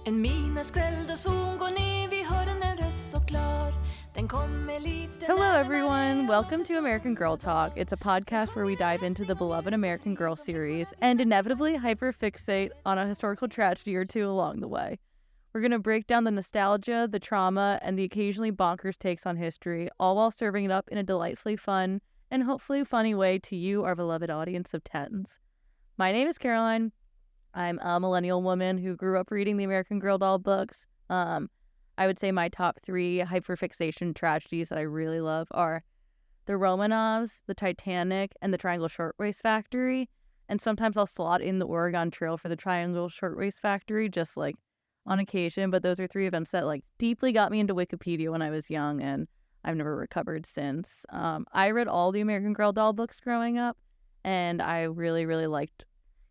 En midnattskväll då solen går ner, vi hör en röst så klar. Den kommer lite Hello, närmare everyone. och Welcome det to så American Girl Talk. It's a podcast where we dive into the beloved American Girl series and inevitably hyperfixate on a historical tragedy or two along the way. We're going to break down the nostalgia, the trauma, and the occasionally bonkers takes on history, all while serving it up in a delightfully fun and hopefully funny way to you, our beloved audience of tens. My name is Caroline. I'm a millennial woman who grew up reading the American Girl doll books. I would say my top three hyperfixation tragedies that I really love are the Romanovs, the Titanic, and the Triangle Shirtwaist Factory. And sometimes I'll slot in the Oregon Trail for the Triangle Shirtwaist Factory, just like on occasion. But those are three events that like deeply got me into Wikipedia when I was young, and I've never recovered since. I read all the American Girl doll books growing up, and I really, really liked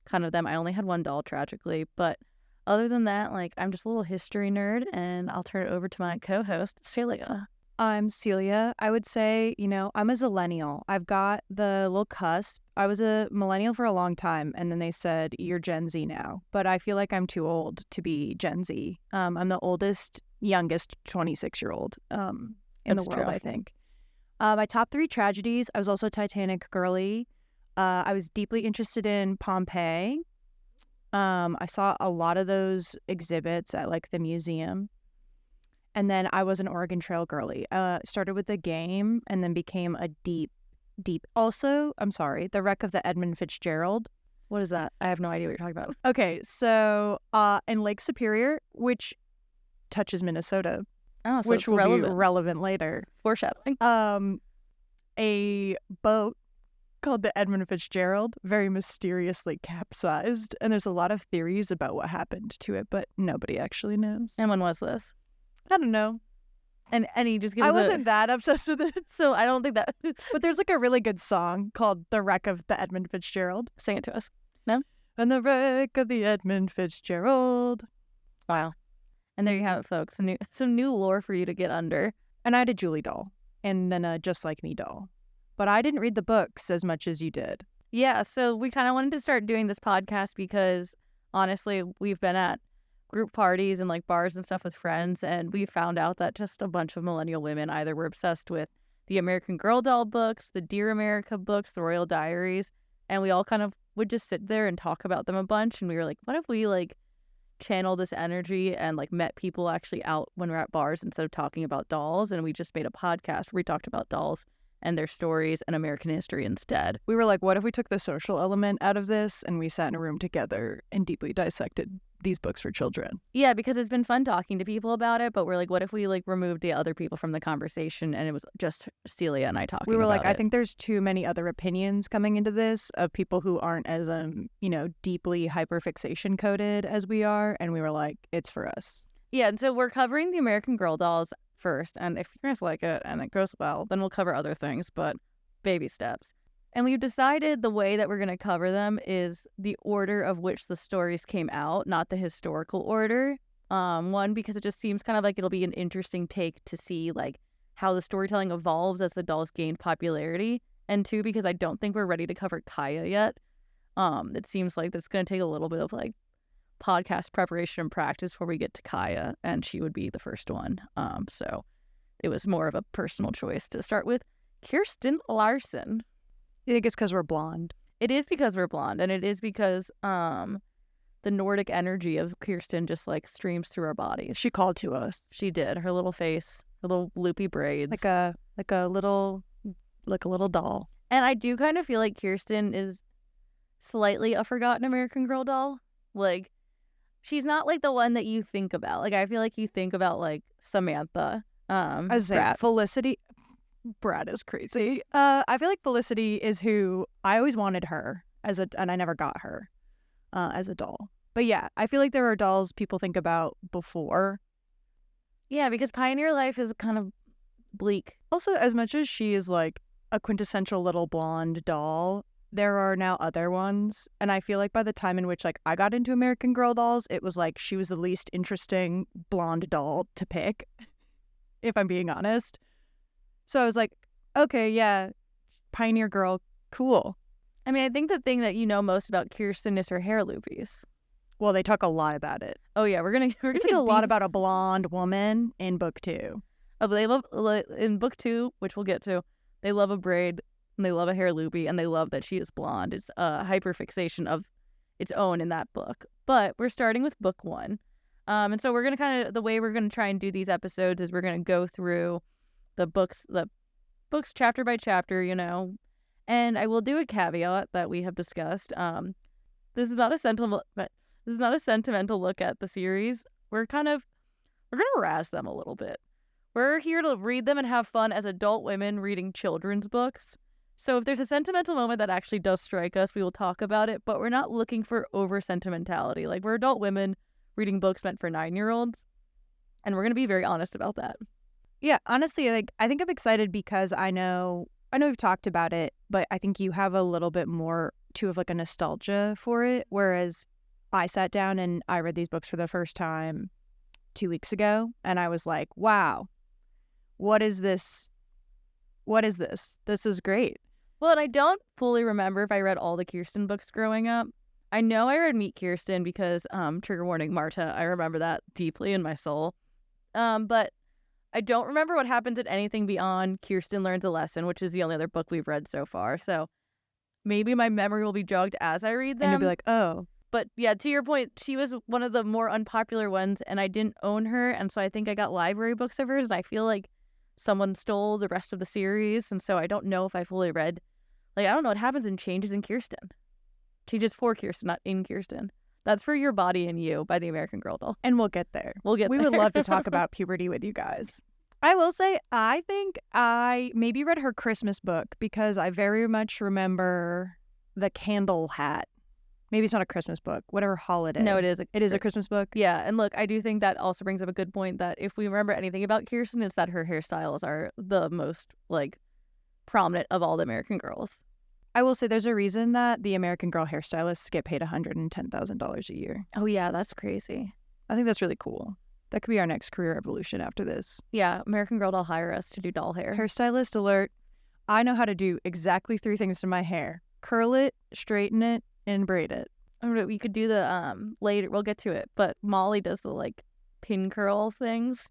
kind of them. I only had one doll, tragically, but other than that, like, I'm just a little history nerd, and I'll turn it over to my co-host, Celia. I'm Celia. I would say, I'm a zillennial. I've got the little cusp. I was a millennial for a long time, and then they said, you're Gen Z now. But I feel like I'm too old to be Gen Z. I'm the youngest 26-year-old in That's the world, true. I think. My top three tragedies, I was also a Titanic girly. I was deeply interested in Pompeii. I saw a lot of those exhibits at like the museum. And then I was an Oregon Trail girly. Started with the game and then became a deep. Also, the wreck of the Edmund Fitzgerald. What is that? I have no idea what you're talking about. Okay, so in Lake Superior, which touches Minnesota, Oh, so which it's will relevant. be relevant later. Foreshadowing. A boat called the Edmund Fitzgerald very mysteriously capsized, and there's a lot of theories about what happened to it, but nobody actually knows. And when was this? I don't know. And he just gives I us wasn't that obsessed with it, So I don't think that... but there's like a really good song called "The Wreck of the Edmund Fitzgerald." Sing it to us. And the wreck of the Edmund Fitzgerald. Wow. And there you have it, folks. Some new lore for you to get under. And I had a Julie doll, and then a Just Like Me doll. But I didn't read the books as much as you did. Yeah, so we kind of wanted to start doing this podcast because, honestly, we've been at group parties and like bars and stuff with friends, and we found out that just a bunch of millennial women either were obsessed with the American Girl doll books, the Dear America books, the Royal Diaries, and we all kind of would just sit there and talk about them a bunch, and we were like, what if we like channel this energy and like met people actually out when we're at bars instead of talking about dolls, and we just made a podcast where we talked about dolls and their stories and American history instead. We were like, what if we took the social element out of this and we sat in a room together and deeply dissected these books for children? Yeah, because it's been fun talking to people about it, but we're like, what if we like removed the other people from the conversation and it was just Celia and I talking We were like, about I it? think there's too many other opinions coming into this of people who aren't as, deeply hyperfixation coded as we are. And we were like, it's for us. Yeah, and so we're covering the American Girl dolls first, and if you guys like it and it goes well, then we'll cover other things, but baby steps. And we've decided the way that we're going to cover them is the order of which the stories came out, not the historical order. One, because it just seems kind of like it'll be an interesting take to see like how the storytelling evolves as the dolls gain popularity. And two, because I don't think we're ready to cover Kaya yet. It seems like that's going to take a little bit of like podcast preparation and practice before we get to Kaya, and she would be the first one. So it was more of a personal choice to start with Kirsten Larson. I think it's because we're blonde. It is because we're blonde, and it is because the Nordic energy of Kirsten just like streams through our bodies. She called to us. She did. Her little face, her little loopy braids, Like a little doll. And I do kind of feel like Kirsten is slightly a forgotten American Girl doll. Like, she's not like the one that you think about. Like, I feel like you think about like Samantha. I was saying, Brat. Felicity. Brad is crazy. I feel like Felicity is who I always wanted her and I never got her as a doll. But yeah, I feel like there are dolls people think about before. Yeah, because Pioneer Life is kind of bleak. Also, as much as she is like a quintessential little blonde doll, there are now other ones. And I feel like by the time in which like I got into American Girl dolls, it was like she was the least interesting blonde doll to pick, if I'm being honest. So I was like, okay, yeah, Pioneer Girl, cool. I mean, I think the thing that you know most about Kirsten is her hair loopies. Well, they talk a lot about it. Oh yeah, we're gonna They talk a lot about a blonde woman in book 2. They love in book 2, which we'll get to. They love a braid and they love a hair loopy and they love that she is blonde. It's a hyperfixation of its own in that book. But we're starting with book 1. And so we're gonna the way we're gonna try and do these episodes is we're gonna go through the books chapter by chapter, you know. And I will do a caveat that we have discussed. This is not a sentimental look at the series. We're gonna razz them a little bit. We're here to read them and have fun as adult women reading children's books. So if there's a sentimental moment that actually does strike us, we will talk about it, but we're not looking for over sentimentality. Like, we're adult women reading books meant for 9-year-olds, and we're going to be very honest about that. Yeah, honestly, like, I think I'm excited because I know we've talked about it, but I think you have a little bit more too of like a nostalgia for it, whereas I sat down and I read these books for the first time 2 weeks ago, and I was like, wow, what is this? What is this? This is great. Well, and I don't fully remember if I read all the Kirsten books growing up. I know I read Meet Kirsten because, trigger warning, Marta, I remember that deeply in my soul. But I don't remember what happens at anything beyond Kirsten Learns a Lesson, which is the only other book we've read so far. So maybe my memory will be jogged as I read them. And you'll be like, oh. But yeah, to your point, she was one of the more unpopular ones, and I didn't own her, and so I think I got library books of hers, and I feel like someone stole the rest of the series, and so I don't know if I fully read. Like, I don't know what happens in Changes in Kirsten. Changes for Kirsten, not in Kirsten. That's For Your Body and You by the American Girl Dolls. And we'll get there. We would love to talk about puberty with you guys. I will say, I think I maybe read her Christmas book because I very much remember the candle hat. Maybe it's not a Christmas book, whatever holiday. No, it is. It is a Christmas book? Yeah, and look, I do think that also brings up a good point that if we remember anything about Kirsten, it's that her hairstyles are the most, like, prominent of all the American Girls. I will say there's a reason that the American Girl hairstylists get paid $110,000 a year. Oh, yeah, that's crazy. I think that's really cool. That could be our next career evolution after this. Yeah, American Girl Doll hire us to do doll hair. Hairstylist alert. I know how to do exactly 3 things to my hair. Curl it, straighten it, and braid it. We could do the later. We'll get to it, but Molly does the like pin curl things.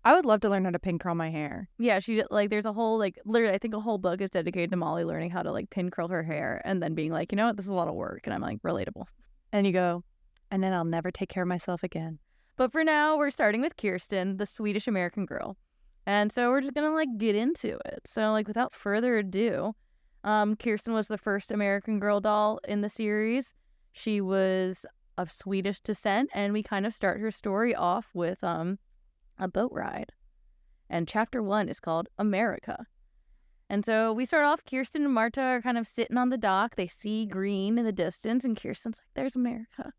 I would love to learn how to pin curl my hair. Yeah, she like there's a whole like literally I think a whole book is dedicated to Molly learning how to like pin curl her hair and then being like, you know what, this is a lot of work, and I'm like, relatable. And you go, and then I'll never take care of myself again. But for now, we're starting with Kirsten, the Swedish American girl, and so we're just gonna like get into it. So like without further ado. Kirsten was the first American Girl doll in the series. She was of Swedish descent, and we kind of start her story off with a boat ride. And chapter 1 is called America. And so we start off, Kirsten and Marta are kind of sitting on the dock. They see green in the distance, and Kirsten's like, there's America.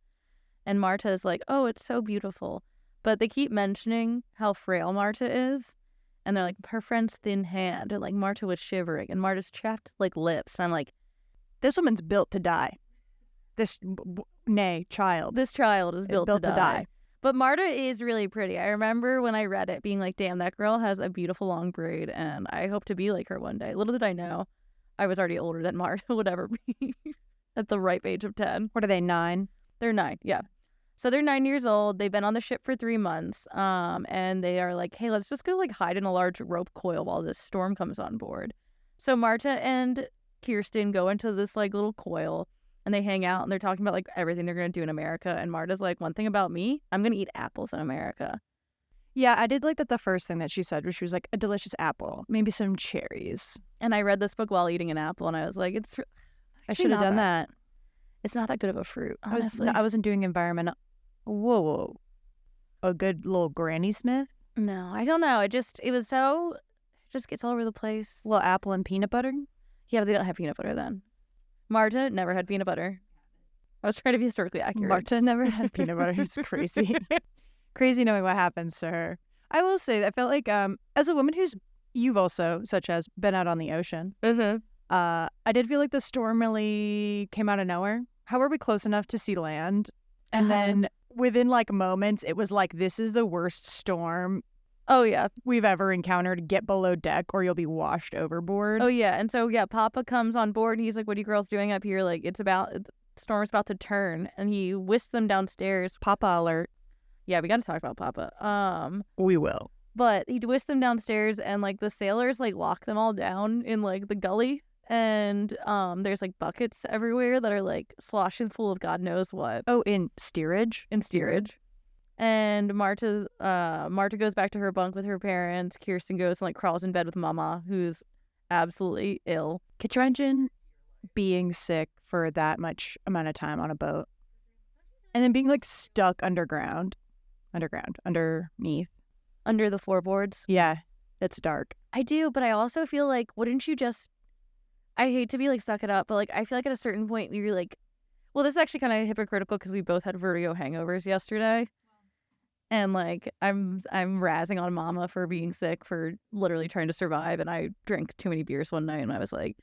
And Marta is like, oh, it's so beautiful. But they keep mentioning how frail Marta is. And they're like, her friend's thin hand. And like, Marta was shivering. And Marta's chapped like lips. And I'm like, this woman's built to die. This child. This child is built to die. But Marta is really pretty. I remember when I read it being like, damn, that girl has a beautiful long braid. And I hope to be like her one day. Little did I know, I was already older than Marta would ever be at the ripe age of 10. What are they, 9? They're 9, yeah. So they're 9 years old. They've been on the ship for 3 months. And they are like, hey, let's just go like hide in a large rope coil while this storm comes on board. So Marta and Kirsten go into this like little coil and they hang out and they're talking about like everything they're going to do in America. And Marta's like, one thing about me, I'm going to eat apples in America. Yeah, I did like that the first thing that she said was she was like, a delicious apple, maybe some cherries. And I read this book while eating an apple and I was like, I should have done that. It's not that good of a fruit, honestly. I wasn't doing environmental. Whoa. A good little Granny Smith? No, I don't know. It just gets all over the place. A little apple and peanut butter? Yeah, but they don't have peanut butter then. Marta never had peanut butter. I was trying to be historically accurate. Marta never had peanut butter. It's crazy. Crazy knowing what happens to her. I will say, I felt like as a woman you've also, such as, been out on the ocean, I did feel like the storm really came out of nowhere. How were we close enough to see land? And then within like moments, it was like, this is the worst storm we've ever encountered. Get below deck or you'll be washed overboard. Oh, yeah. And so, yeah, Papa comes on board and he's like, what are you girls doing up here? Like, it's about storm's about to turn, and he whisks them downstairs. Papa alert. Yeah, we got to talk about Papa. We will. But he whisks them downstairs, and like the sailors like lock them all down in like the gully, and there's like buckets everywhere that are like sloshing full of God knows what. Oh, in steerage. And Marta goes back to her bunk with her parents. Kirsten goes and like crawls in bed with Mama, who's absolutely ill. Could you imagine being sick for that much amount of time on a boat, and then being like stuck underneath, Under the floorboards. Yeah, it's dark. I do, but I also feel like, wouldn't you just... I hate to be like suck it up, but like I feel like at a certain point you're like... Well, this is actually kind of hypocritical because we both had vertigo hangovers yesterday. And like I'm razzing on Mama for being sick, for literally trying to survive, and I drank too many beers one night and I was like,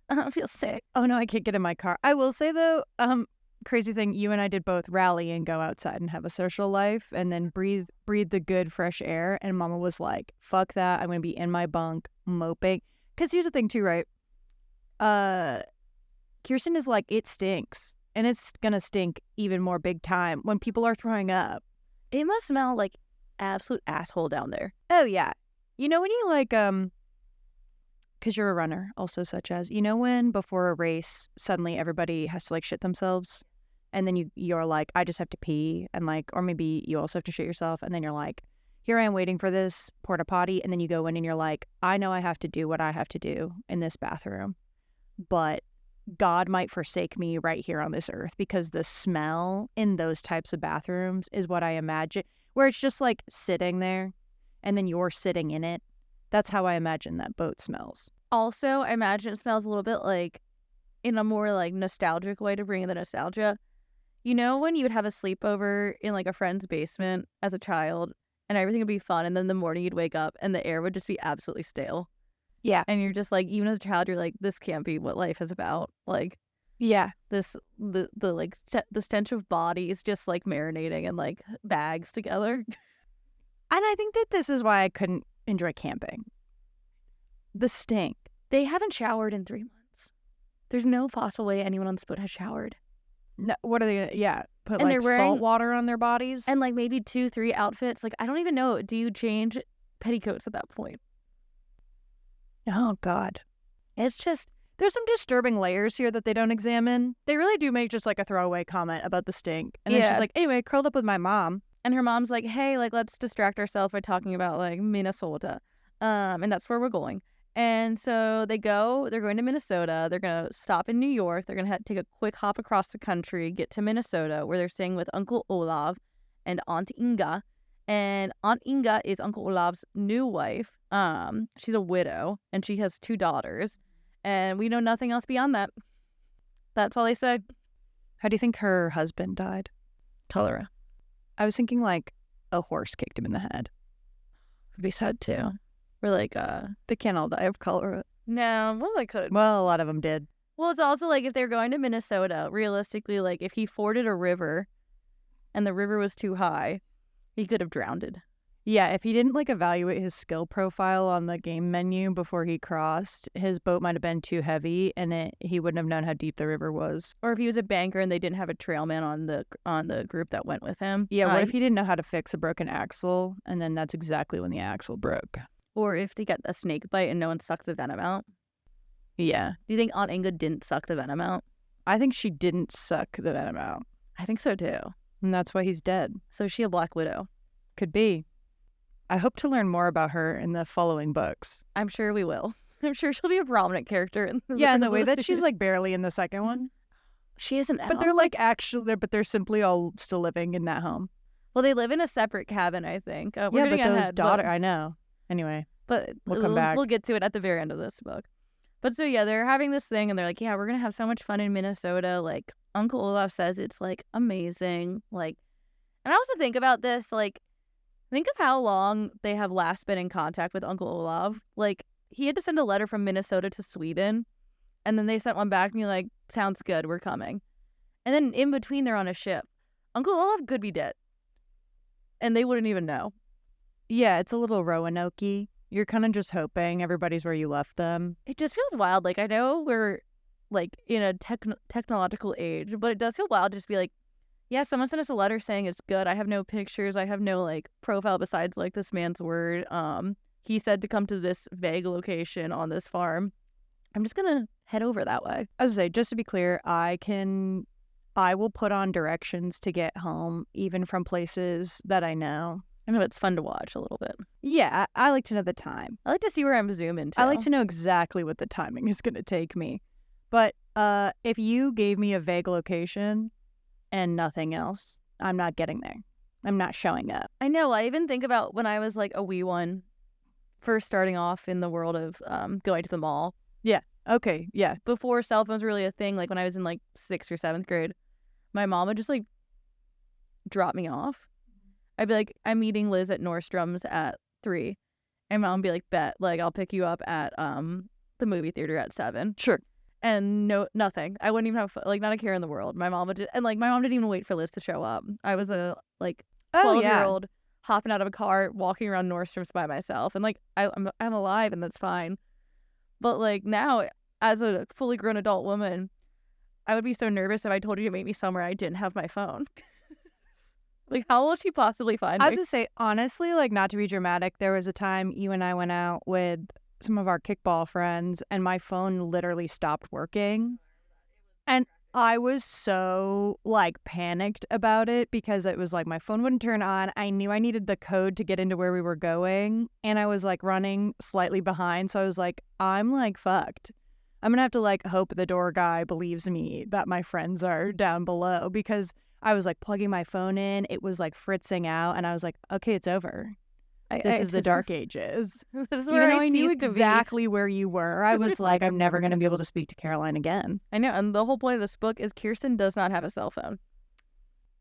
I feel sick. Oh no, I can't get in my car. I will say though, crazy thing, you and I did both rally and go outside and have a social life and then breathe the good fresh air, and Mama was like, fuck that, I'm gonna be in my bunk moping. Because here's the thing too, right? Kirsten is like, it stinks, and it's gonna stink even more big time when people are throwing up. It must smell like absolute asshole down there. Oh yeah. You know when you like because you're a runner also, such as, you know when before a race suddenly everybody has to like shit themselves, and then you're like, I just have to pee, and like, or maybe you also have to shit yourself, and then you're like, here I am waiting for this porta potty, and then you go in and you're like, I know I have to do what I have to do in this bathroom, but God might forsake me right here on this earth, because the smell in those types of bathrooms is what I imagine, where it's just like sitting there and then you're sitting in it. That's how I imagine that boat smells. Also, I imagine it smells a little bit like, in a more like nostalgic way, to bring in the nostalgia. You know when you would have a sleepover in like a friend's basement as a child and everything would be fun, and then the morning you'd wake up and the air would just be absolutely stale? Yeah. And you're just like, even as a child, you're like, this can't be what life is about. Like, yeah, the stench of bodies just like marinating in like bags together. And I think that this is why I couldn't enjoy camping. The stink. They haven't showered in 3 months. There's no possible way anyone on this boat has showered. No, what are they gonna, yeah, put And like they're wearing- salt water on their bodies? And like maybe 2-3 outfits. Like, I don't even know. Do you change petticoats at that point? Oh, God. It's just, There's some disturbing layers here that they don't examine. They really do make just like a throwaway comment about the stink. And then Yeah. she's like, anyway, curled up with my mom. and her mom's like, hey, like, let's distract ourselves by talking about like Minnesota. And that's where we're going. And so they're going to Minnesota. They're going to stop in New York. They're going to take a quick hop across the country, get to Minnesota, where they're staying with Uncle Olav and Aunt Inga. And Aunt Inga is Uncle Olav's new wife. She's a widow, and she has 2 daughters. And we know nothing else beyond that. That's all they say. How do you think her husband died? Cholera. I was thinking like a horse kicked him in the head. Would be sad, too. We're like, They can't all die of cholera. no, well, they could. Well, a lot of them did. Well, it's also like if they're going to Minnesota, realistically, like if he forded a river and the river was too high, he could have drowned. Yeah, if he didn't like evaluate his skill profile on the game menu before he crossed, his boat might have been too heavy, and he wouldn't have known how deep the river was. Or if he was a banker and they didn't have a trailman on the group that went with him. Yeah, what if he didn't know how to fix a broken axle, and then that's exactly when the axle broke? Or if they got a snake bite and no one sucked the venom out. Yeah. Do you think Aunt Inga didn't suck the venom out? I think she didn't suck the venom out, I think so too. and that's why he's dead. So is she a Black Widow? Could be. I hope to learn more about her in the following books. I'm sure we will. I'm sure she'll be a prominent character in Yeah, and the way that she's like barely in the second one. She isn't. But they're like actually, but they're simply all still living in that home. Well, they live in a separate cabin, I think. We're Yeah, but getting those ahead, daughters, I know. Anyway, But We'll come back. We'll get to it at the very end of this book. But so yeah, they're having this thing and they're like, yeah, we're gonna have so much fun in Minnesota. Like Uncle Olaf says it's like amazing. Like, and I also think about this, like, think of how long they have last been in contact with Uncle Olaf. Like, he had to send a letter from Minnesota to Sweden, and then they sent one back and you're like, sounds good, we're coming. And then in between they're on a ship. Uncle Olaf could be dead. And they wouldn't even know. yeah, it's a little Roanoke-y. You're kind of just hoping everybody's where you left them. It just feels wild. Like, I know we're like in a technological age, but it does feel wild to just be like, yeah, someone sent us a letter saying it's good. I have no pictures. I have no like profile besides like this man's word. He said to come to this vague location on this farm. I'm just gonna head over that way. I was gonna say, just to be clear, I will put on directions to get home, even from places that I know. I know it's fun to watch a little bit. Yeah, I like to know the time. I like to see where I'm zooming to. I like to know exactly what the timing is going to take me. But if you gave me a vague location and nothing else, I'm not getting there. I'm not showing up. I know. I even think about when I was like a wee one, first starting off in the world of going to the mall. Yeah. Okay. Yeah. Before cell phones were really a thing, like when I was in like 6th or 7th grade, my mom would just like drop me off. I'd be like, I'm meeting Liz at Nordstrom's at 3. And mom would be like, bet, like I'll pick you up at the movie theater at 7. Sure. And nothing. I wouldn't even have like not a care in the world. My mom would just, and like my mom didn't even wait for Liz to show up. I was a like 12-year-old hopping out of a car, walking around Nordstrom's by myself, and like I'm alive and that's fine. But like now, as a fully grown adult woman, I would be so nervous if I told you to meet me somewhere I didn't have my phone. Like, how will she possibly find me? I have to say, honestly, like, not to be dramatic, there was a time you and I went out with some of our kickball friends, and my phone literally stopped working. And I was so, like, panicked about it because it was like my phone wouldn't turn on. I knew I needed the code to get into where we were going, and I was, like, running slightly behind. So I was like, I'm, like, fucked. I'm going to have to, like, hope the door guy believes me that my friends are down below, because I was like plugging my phone in. It was like fritzing out. And I was like, okay, it's over. This is the dark ages. This is Even where though I knew ceased to be. exactly where you were, I was like, I'm never going to be able to speak to Caroline again. I know. And the whole point of this book is Kirsten does not have a cell phone.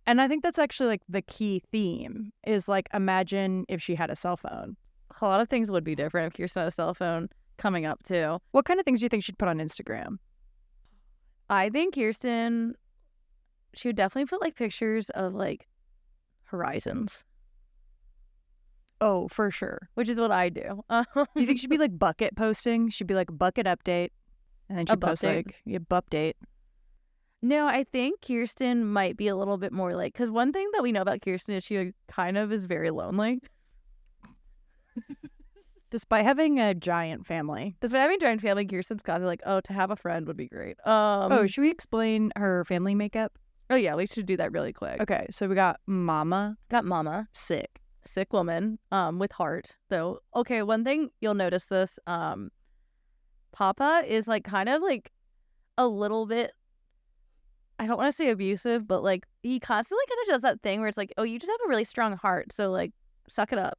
And I think that's actually like the key theme is like, imagine if she had a cell phone. A lot of things would be different if Kirsten had a cell phone coming up too. What kind of things do you think she'd put on Instagram? I think Kirsten, she would definitely put like pictures of like horizons. Oh, for sure. Which is what I do. Do you think she'd be like bucket posting? She'd be like bucket update. And then she'd post update? like, yeah, update. No, I think Kirsten might be a little bit more like, because one thing that we know about Kirsten is she kind of is very lonely. Despite having a giant family. Despite having a giant family, Kirsten's constantly like, oh, to have a friend would be great. Oh, should we explain her family makeup? Oh, yeah, we should do that really quick. Okay, so we got Mama. Got Mama. Sick woman, with heart, though. Okay, one thing you'll notice this, Papa is like kind of like a little bit, I don't want to say abusive, but like he constantly kind of does that thing where it's like, oh, you just have a really strong heart, so like suck it up.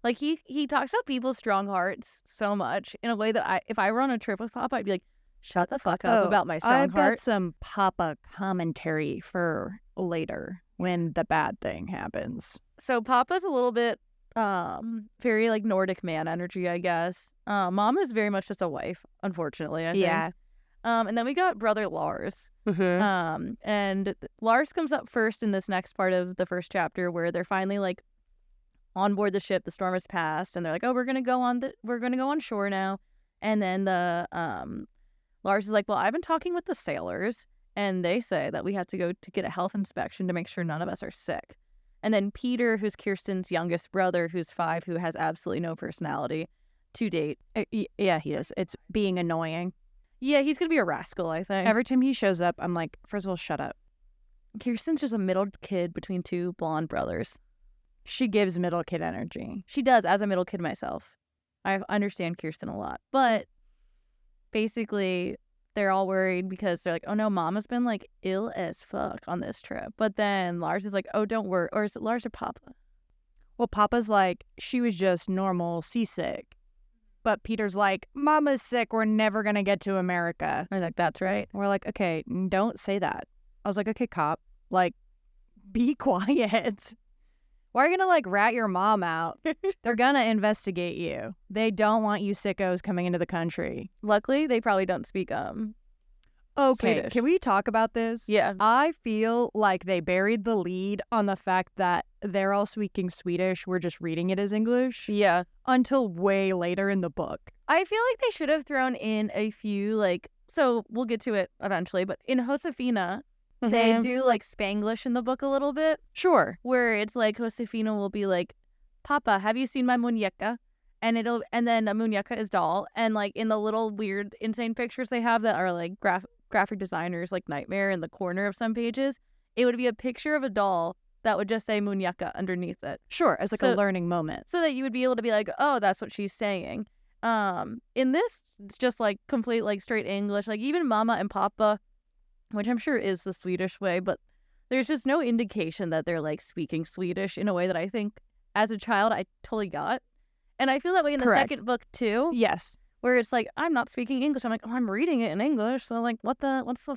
Like he talks about people's strong hearts so much in a way that if I were on a trip with Papa, I'd be like, shut the fuck up about my strong I've heart. got some Papa commentary for later when the bad thing happens. So Papa's a little bit very like Nordic man energy, I guess. Mom is very much just a wife, unfortunately, I think. Yeah. And then we got brother Lars. Mm-hmm. And Lars comes up first in this next part of the first chapter where they're finally like on board the ship. The storm has passed, and they're like, "Oh, we're gonna go on shore now." And then the Lars is like, "Well, I've been talking with the sailors, and they say that we have to go to get a health inspection to make sure none of us are sick." And then Peter, who's Kirsten's youngest brother, who's 5, who has absolutely no personality to date. Yeah, he is. It's being annoying. Yeah, he's gonna be a rascal, I think. Every time he shows up, I'm like, first of all, shut up. Kirsten's just a middle kid between 2 blonde brothers. She gives middle kid energy. She does, as a middle kid myself. I understand Kirsten a lot. But basically, they're all worried because they're like, oh no, Mama's been like ill as fuck on this trip. But then Lars is like, oh, don't worry. Or is it Lars or Papa? Well, Papa's like, she was just normal seasick. But Peter's like, Mama's sick. We're never going to get to America. I'm like, that's right. We're like, okay, don't say that. I was like, okay, cop, like, be quiet. Why are you going to, like, rat your mom out? They're going to investigate you. They don't want you sickos coming into the country. Luckily, they probably don't speak Okay, Swedish. Can we talk about this? Yeah. I feel like they buried the lead on the fact that they're all speaking Swedish. We're just reading it as English. Yeah. Until way later in the book. I feel like they should have thrown in a few, like, so we'll get to it eventually, but in Josefina, they do like Spanglish in the book a little bit, Sure. where it's like Josefina will be like, Papa, have you seen my muñeca? And then a muñeca is doll. And like in the little weird, insane pictures they have that are like graphic designers like nightmare in the corner of some pages, it would be a picture of a doll that would just say muñeca underneath it. Sure, as like a learning moment. So that you would be able to be like, oh, that's what she's saying. In this, it's just like complete like straight English. Like even Mama and Papa, which I'm sure is the Swedish way, but there's just no indication that they're like speaking Swedish in a way that I think as a child I totally got. And I feel that way in the Correct. second book too. Yes. Where it's like, I'm not speaking English. I'm like, oh, I'm reading it in English. So like, what's the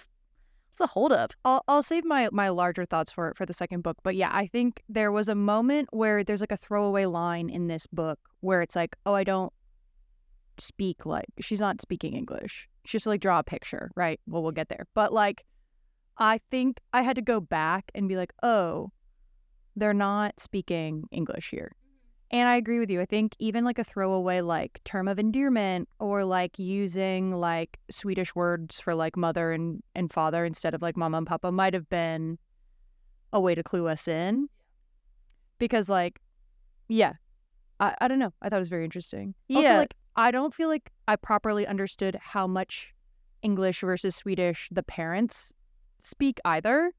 holdup? I'll save my larger thoughts for the second book. But yeah, I think there was a moment where there's like a throwaway line in this book where it's like, oh, I don't speak like, she's not speaking English. She just like draw a picture, right? Well, we'll get there. But like, I think I had to go back and be like, oh, they're not speaking English here. And I agree with you. I think even like a throwaway like term of endearment or like using like Swedish words for like mother and father instead of like mama and papa might have been a way to clue us in. Because like, yeah, I don't know. I thought it was very interesting. Yeah. Also, like, I don't feel like I properly understood how much English versus Swedish the parents speak either.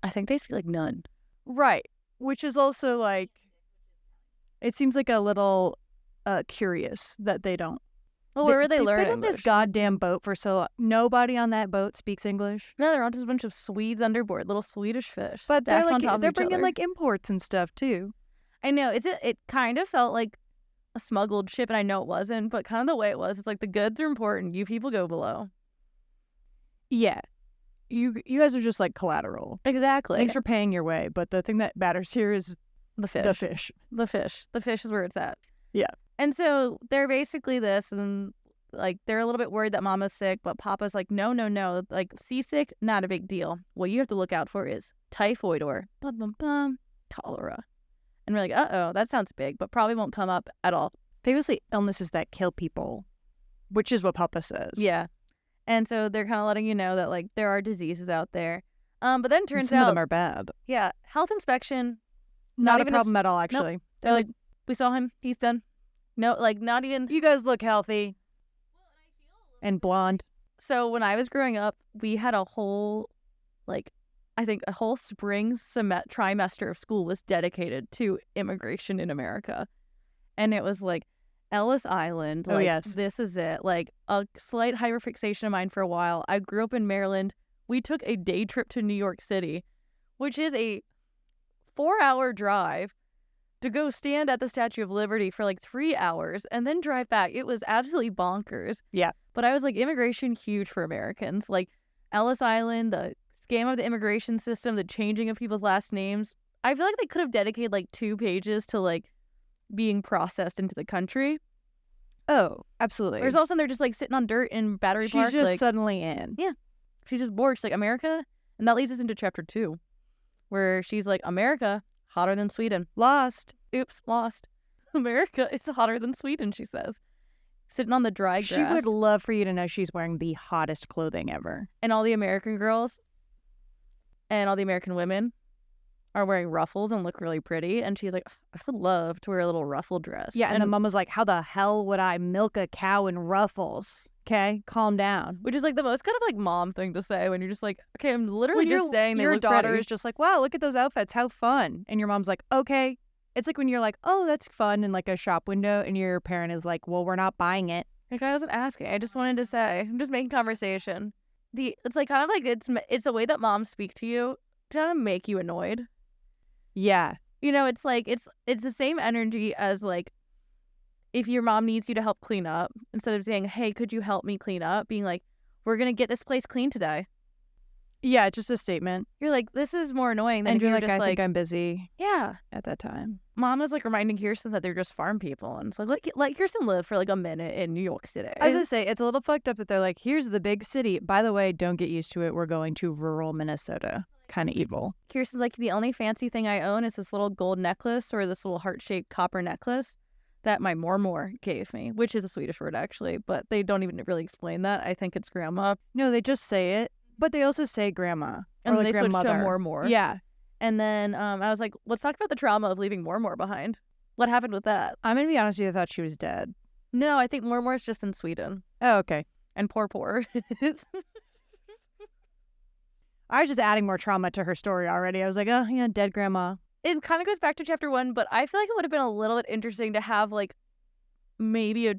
I think they speak like none. Right. Which is also like, it seems like a little curious that they don't. Well, where were they They've learning been on this English? goddamn boat for so long. Nobody on that boat speaks English. No, they're all just a bunch of Swedes underboard, little Swedish fish. But they're stacked on like top of they're each bringing other. like imports and stuff too. I know it kind of felt like a smuggled ship, and I know it wasn't, but kind of the way it was. It's like the goods are important. You people go below. Yeah, you guys are just like collateral. Exactly. Thanks for paying your way, but the thing that matters here is the fish. the fish. The fish. The fish is where it's at. Yeah. And so they're basically this, and like they're a little bit worried that Mama's sick, but Papa's like, no. Like seasick, not a big deal. What you have to look out for is typhoid or cholera. And we're like, uh-oh, that sounds big, but probably won't come up at all. Famously, illnesses that kill people, which is what Papa says. Yeah. And so they're kind of letting you know that like there are diseases out there. But then it And turns some out of them are bad. yeah, health inspection, Not a even problem at all, actually. they're like, we saw him, he's done. No, like not even. You guys look healthy and blonde. So when I was growing up, we had a whole, like, I think a whole spring trimester of school was dedicated to immigration in America. And it was like Ellis Island. Oh, Like, yes. This is it. Like a slight hyperfixation of mine for a while. I grew up in Maryland. We took a day trip to New York City, which is a 4-hour drive to go stand at the Statue of Liberty for like 3 hours and then drive back. It was absolutely bonkers. Yeah. But I was like, immigration huge for Americans. Like Ellis Island, the scam of the immigration system, the changing of people's last names. I feel like they could have dedicated like 2 pages to like being processed into the country. Oh, absolutely. Whereas all of a sudden they're just like sitting on dirt in Battery She's Park. just like, suddenly in. Yeah. She's just bored. She's like, America? And that leads us into chapter 2, where she's like, America, hotter than Sweden. Lost. Oops, lost. America, it's hotter than Sweden, she says. Sitting on the dry grass. She would love for you to know she's wearing the hottest clothing ever. And all the American girls and all the American women are wearing ruffles and look really pretty. And she's like, I would love to wear a little ruffle dress. Yeah, and the mom was like, how the hell would I milk a cow in ruffles? Okay, calm down. Which is like the most kind of like mom thing to say when you're just like, okay, I'm literally just saying they your look daughter pretty. is just like, wow, look at those outfits, how fun. And your mom's like, okay. It's like when you're like, oh, that's fun in like a shop window, and your parent is like, well, we're not buying it. Like, I wasn't asking. I just wanted to say, I'm just making conversation. It's like kind of like it's a way that moms speak to you to kind of make you annoyed. Yeah. You know, it's like it's the same energy as like if your mom needs you to help clean up, instead of saying, hey, could you help me clean up? Being like, we're gonna get this place clean today. Yeah, just a statement. You're like, this is more annoying than And if you're you're like, just I like, think I'm busy yeah. at that time. Mom is like reminding Kirsten that they're just farm people, and it's like let Kirsten live for like a minute in New York City. I was gonna say, it's a little fucked up that they're like, here's the big city. By the way, don't get used to it. We're going to rural Minnesota. Kind of evil. Kirsten's like, the only fancy thing I own is this little gold necklace or this little heart-shaped copper necklace that my mormor gave me, which is a Swedish word actually, but they don't even really explain that. I think it's grandma. No, they just say it, but they also say grandma. And or then like they switched to grandmother. mormor. Yeah. And then I was like, let's talk about the trauma of leaving mormor behind. What happened with that? I'm going to be honest with you, I thought she was dead. No, I think mormor is just in Sweden. Oh, okay. And poor. I was just adding more trauma to her story already. I was like, oh, yeah, dead grandma. It kind of goes back to chapter 1, but I feel like it would have been a little bit interesting to have like maybe a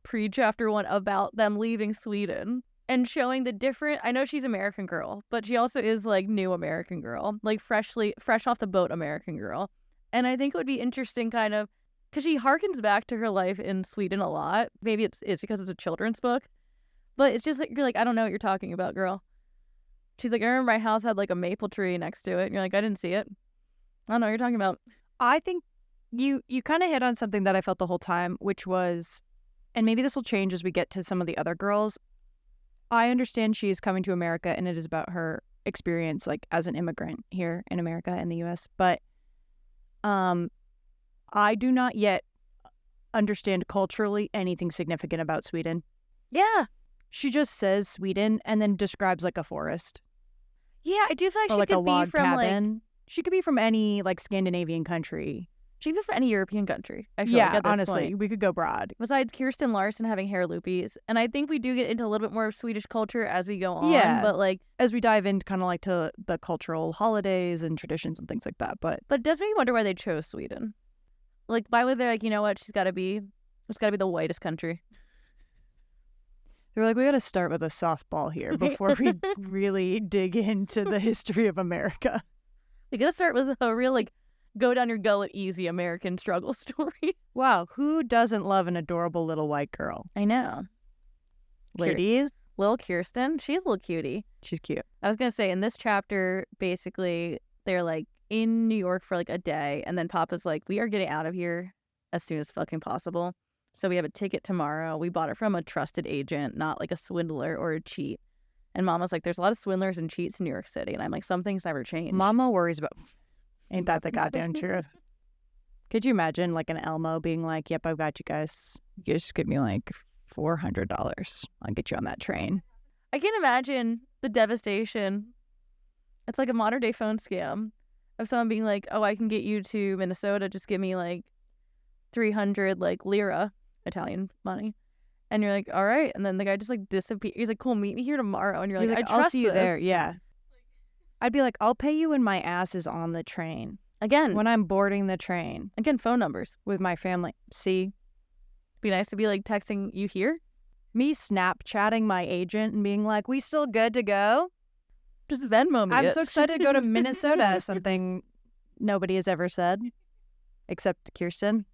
pre-chapter 1 about them leaving Sweden and showing the different. I know she's American girl, but she also is like new American girl, like fresh off the boat American girl. And I think it would be interesting kind of because she harkens back to her life in Sweden a lot. Maybe it's because it's a children's book, but it's just like you're like, I don't know what you're talking about, girl. She's like, I remember my house had like a maple tree next to it. And you're like, I didn't see it. I don't know what you're talking about. I think you kind of hit on something that I felt the whole time, which was, and maybe this will change as we get to some of the other girls. I understand she is coming to America and it is about her experience like as an immigrant here in America in the US, but I do not yet understand culturally anything significant about Sweden. Yeah. She just says Sweden and then describes like a forest. Yeah, I do feel like or she like a could be log from cabin. like She could be from any like Scandinavian country. she could be from any European country. I feel Yeah, like at this honestly, point. we could go broad. Besides Kirsten Larson having hair loopies, and I think we do get into a little bit more of Swedish culture as we go on. Yeah. But like, As we dive into kind of like to the cultural holidays and traditions and things like that. But it does make me wonder why they chose Sweden. Like, why would they like, you know what? It's got to be the whitest country. they're like, we got to start with a softball here before we really dig into the history of America. We gotta start with a real like go down your gullet easy American struggle story. Wow, who doesn't love an adorable little white girl? I know. Ladies, Little Kirsten, she's a little cutie. she's cute. I was gonna say in this chapter, basically they're like in New York for like a day, and then Papa's like, we are getting out of here as soon as fucking possible. So we have a ticket tomorrow. We bought it from a trusted agent, not like a swindler or a cheat. And Mama's like, there's a lot of swindlers and cheats in New York City. And I'm like, some things never change. Mama worries about... Ain't that the goddamn truth? Could you imagine like an Elmo being like, yep, I've got you guys. You just give me like $400. I'll get you on that train. I can't imagine the devastation. It's like a modern day phone scam of someone being like, oh, I can get you to Minnesota. Just give me like 300 like lira, Italian money. And you're like, all right. And then the guy just like disappears. He's like, cool, meet me here tomorrow. And you're He's like, like, I trust I'll see you this. there. Yeah. I'd be like, I'll pay you when my ass is on the train. Again, When I'm boarding the train phone numbers. with my family. See, Be nice to be like texting you here. me Snapchatting my agent and being like, we still good to go? Just Venmo me. I'm it. so excited to go to Minnesota. Something nobody has ever said except Kirsten.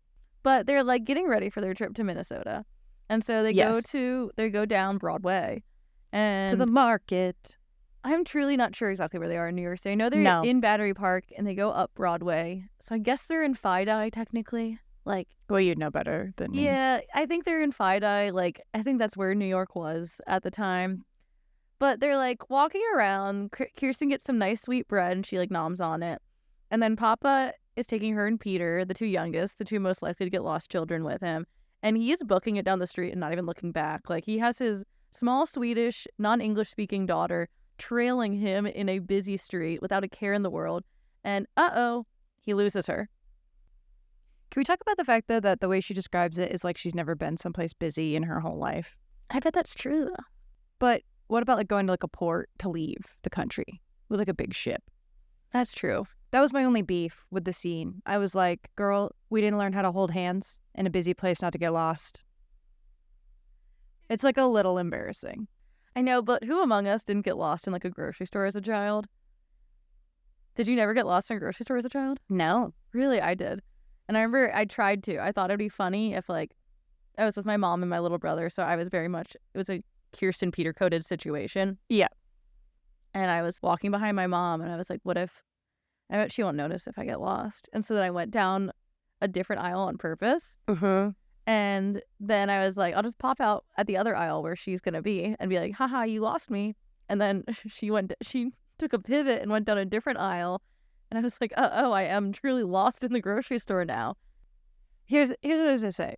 But they're like getting ready for their trip to Minnesota. And so they Yes. go down Broadway. And To the market. I'm truly not sure exactly where they are in New York City. I know they're No. in Battery Park and they go up Broadway. So I guess they're in Fidei technically. Like, Well, you'd know better than me. yeah, I think they're in Fidei. Like, I think that's where New York was at the time. But they're like walking around. Kirsten gets some nice sweet bread and she like noms on it. And then Papa is taking her and Peter, the two youngest, the two most likely to get lost children, with him. And he is booking it down the street and not even looking back. Like, he has his small Swedish, non-English speaking daughter trailing him in a busy street without a care in the world. And he loses her. Can we talk about the fact, though, that the way she describes it is like she's never been someplace busy in her whole life? I bet that's true, though. But what about like going to like a port to leave the country with like a big ship? That's true. That was my only beef with the scene. I was like, girl, we didn't learn how to hold hands in a busy place not to get lost. It's like a little embarrassing. I know, but who among us didn't get lost in like a grocery store as a child? Did you never get lost in a grocery store as a child? No. Really, I did. And I remember I tried to. I thought it'd be funny if like I was with my mom and my little brother, so I was very much, it was a Kirsten Peter coded situation. Yeah. And I was walking behind my mom and I was like, what if, I bet she won't notice if I get lost. And so then I went down a different aisle on purpose. Uh-huh. And then I was like, I'll just pop out at the other aisle where she's going to be and be like, haha, you lost me. And then she took a pivot and went down a different aisle. And I was like, I am truly lost in the grocery store now. Here's what I was gonna say.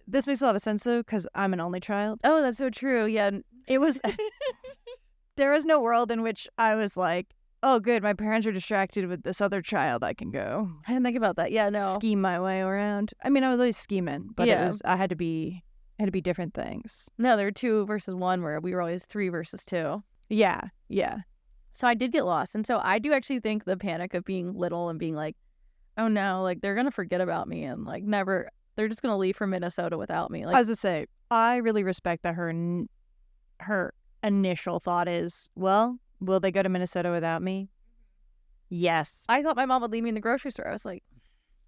This makes a lot of sense though, because I'm an only child. Oh, that's so true. Yeah. It was there was no world in which I was like, oh, good, my parents are distracted with this other child. I can go I didn't think about that. Yeah, no. scheme my way around. I mean, I was always scheming, but Yeah. I had to be different things. No, there were 2 versus 1 where we were always 3 versus 2. Yeah. So I did get lost. And so I do actually think the panic of being little and being like, oh no, like they're going to forget about me and like never, they're just going to leave for Minnesota without me. Like, I was to say, I really respect that her initial thought is, well, will they go to Minnesota without me? Yes. I thought my mom would leave me in the grocery store. I was like,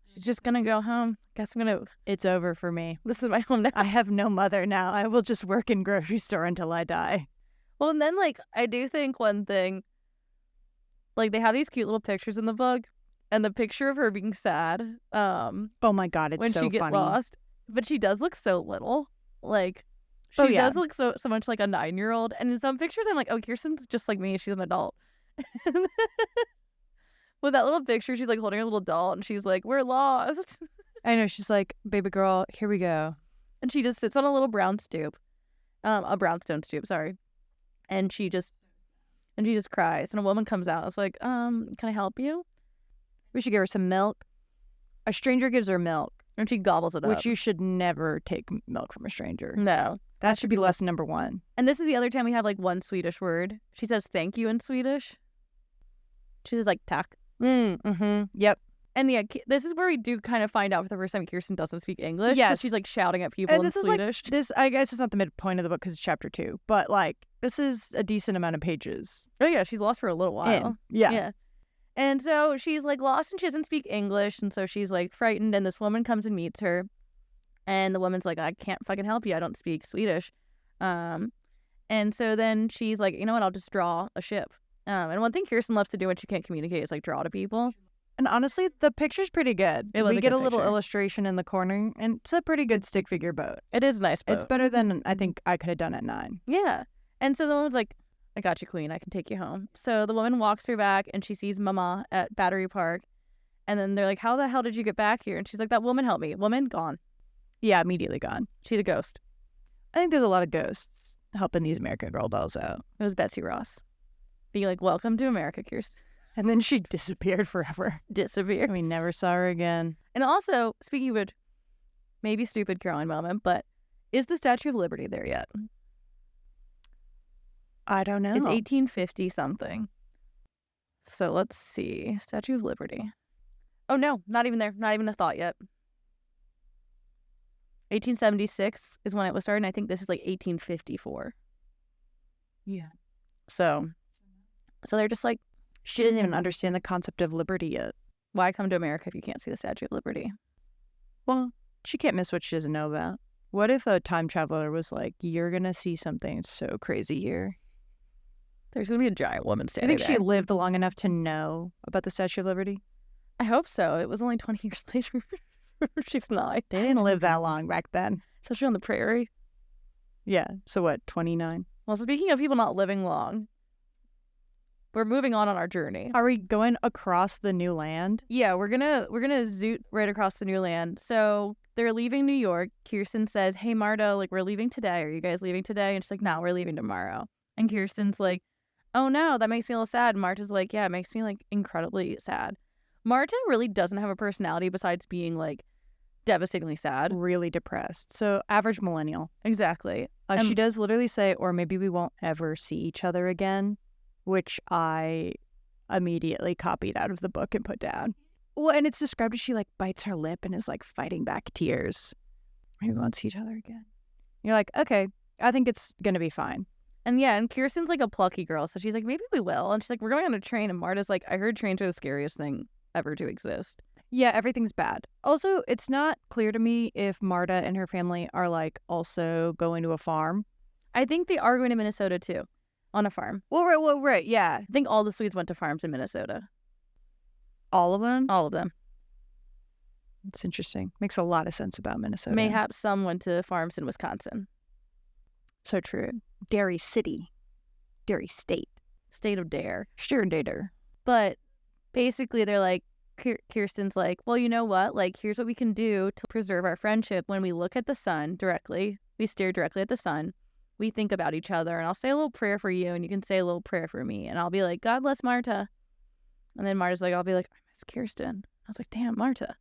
she's just going to go home. Guess I'm going to, It's over for me. this is my home now. I have no mother now. I will just work in grocery store until I die. Well, and then like, I do think one thing, like they have these cute little pictures in the book and the picture of her being sad. Oh my God, it's when so she gets funny. lost, but she does look so little. Like she Oh, yeah. does look so much like a 9-year-old. And in some pictures, I'm like, oh, Kirsten's just like me. She's an adult. With that little picture, she's like holding a little doll, and she's like, "We're lost." I know, she's like, baby girl, here we go. And she just sits on a little brown stoop, a brownstone stoop. Sorry, and she just cries. And a woman comes out. It's like, can I help you? We should give her some milk. A stranger gives her milk, And she gobbles it up. which you should never take milk from a stranger. No. That should be lesson number 1. And this is the other time we have like one Swedish word. She says thank you in Swedish. She says like tack. Yep. And yeah, this is where we do kind of find out for the first time Kirsten doesn't speak English. 'Cause Yes. she's like shouting at people And in this is Swedish. like this. I guess it's not the midpoint of the book because it's chapter 2, but like this is a decent amount of pages. Oh yeah, she's lost for a little while. in. Yeah. Yeah. And so she's like lost and she doesn't speak English. And so she's like frightened. And this woman comes and meets her. And the woman's like, I can't fucking help you. I don't speak Swedish. And so then she's like, you know what? I'll just draw a ship. And one thing Kirsten loves to do when she can't communicate is like draw to people. And honestly, the picture's pretty good. It was we a get good a little picture. illustration in the corner, and it's a pretty good stick figure boat. It is a nice boat. It's better than I think I could have done at 9. Yeah. And so the woman's like, I got you, queen. I can take you home. So the woman walks her back and she sees Mama at Battery Park. And then they're like, how the hell did you get back here? And she's like, that woman helped me. Woman, gone. Yeah, immediately gone. She's a ghost. I think there's a lot of ghosts helping these American Girl dolls out. It was Betsy Ross. Being like, welcome to America, Kirsten. And then she disappeared forever. Disappear. And we never saw her again. And also, speaking of which, maybe stupid Caroline moment, but is the Statue of Liberty there yet? I don't know. It's 1850 something. So let's see. Statue of Liberty. Oh no, not even there. Not even a thought yet. 1876 is when it was started, and I think this is like 1854. Yeah. So they're just like, She doesn't even understand the concept of liberty yet. why come to America if you can't see the Statue of Liberty? Well, she can't miss what she doesn't know about. What if a time traveler was like, you're going to see something so crazy here? There's going to be a giant woman I standing think she there. lived long enough to know about the Statue of Liberty. I hope so. It was only 20 years later. She's 9. They didn't live that long back then. Especially on the prairie. Yeah. So what, 29? Well, speaking of people not living long, we're moving on our journey. Are we going across the new land? Yeah, we're gonna zoot right across the new land. So they're leaving New York. Kirsten says, "Hey Marta, like we're leaving today. Are you guys leaving today?" And she's like, "No, we're leaving tomorrow." And Kirsten's like, "Oh no, that makes me a little sad." And Marta's like, "Yeah, it makes me like incredibly sad." Marta really doesn't have a personality besides being like devastatingly sad. Really depressed. So average millennial. Exactly. She does literally say, or maybe we won't ever see each other again, which I immediately copied out of the book and put down. Well, and it's described as she like bites her lip and is like fighting back tears. Maybe we won't see each other again. You're like, okay, I think it's going to be fine. And yeah, and Kirsten's like a plucky girl. So she's like, maybe we will. And she's like, we're going on a train. And Marta's like, I heard trains are the scariest thing ever to exist. Yeah, everything's bad. Also, it's not clear to me if Marta and her family are like also going to a farm. I think they are going to Minnesota too, on a farm. Well, right, yeah. I think all the Swedes went to farms in Minnesota. All of them? All of them. It's interesting. Makes a lot of sense about Minnesota. Mayhaps some went to farms in Wisconsin. So true. Dairy City. Dairy State. State of Dare. Sure, Dater. But basically they're like, Kirsten's like, well, you know what? Like, here's what we can do to preserve our friendship. When we look at the sun directly, we stare directly at the sun. We think about each other, and I'll say a little prayer for you, and you can say a little prayer for me. And I'll be like, God bless Marta. And then Marta's like, I'll be like, I miss Kirsten. I was like, damn, Marta.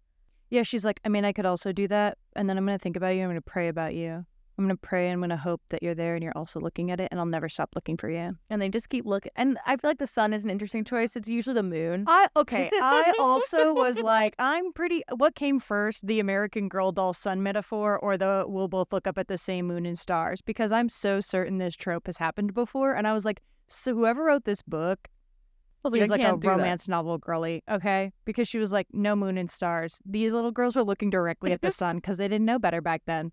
Yeah, she's like, I mean, I could also do that. And then I'm going to think about you. I'm going to pray about you. I'm going to pray and I'm going to hope that you're there and you're also looking at it. And I'll never stop looking for you. And they just keep looking. And I feel like the sun is an interesting choice. It's usually the moon. I also was like, what came first, the American Girl doll sun metaphor or the we'll both look up at the same moon and stars? Because I'm so certain this trope has happened before. And I was like, so whoever wrote this book is like a romance novel girly, okay? Because she was like, no moon and stars. These little girls were looking directly at the sun because they didn't know better back then.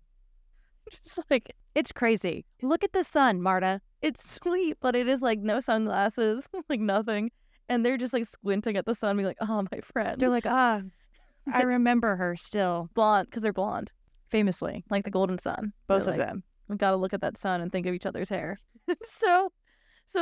Just like, it's crazy. Look at the sun, Marta. It's sweet, but it is like no sunglasses, like nothing. And they're just like squinting at the sun, being like, oh, my friend. They're like, I remember her still. Blonde, because they're blonde. Famously. Like the golden sun. Both of them. We gotta look at that sun and think of each other's hair. So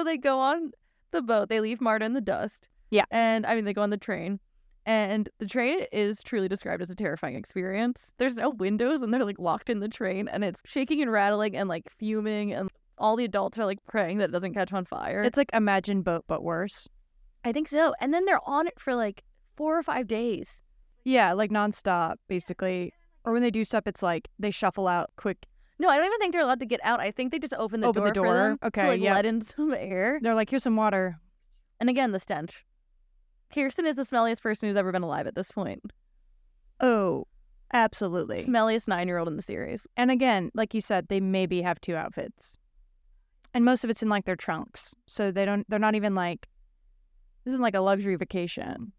they go on the boat. They leave Marta in the dust. Yeah. And I mean, they go on the train. And the train is truly described as a terrifying experience. There's no windows and they're like locked in the train and it's shaking and rattling and like fuming and all the adults are like praying that it doesn't catch on fire. It's like Imagine Boat, but worse. I think so. And then they're on it for like 4 or 5 days. Yeah, like nonstop, basically. Or when they do stuff, it's like they shuffle out quick. No, I don't even think they're allowed to get out. I think they just open the door for them to like let in some air. They're like, here's some water. And again, the stench. Kirsten is the smelliest person who's ever been alive at this point. Oh, absolutely. Smelliest 9-year-old in the series. And again, like you said, they maybe have 2 outfits. And most of it's in like their trunks. So they're not even like, this isn't like a luxury vacation.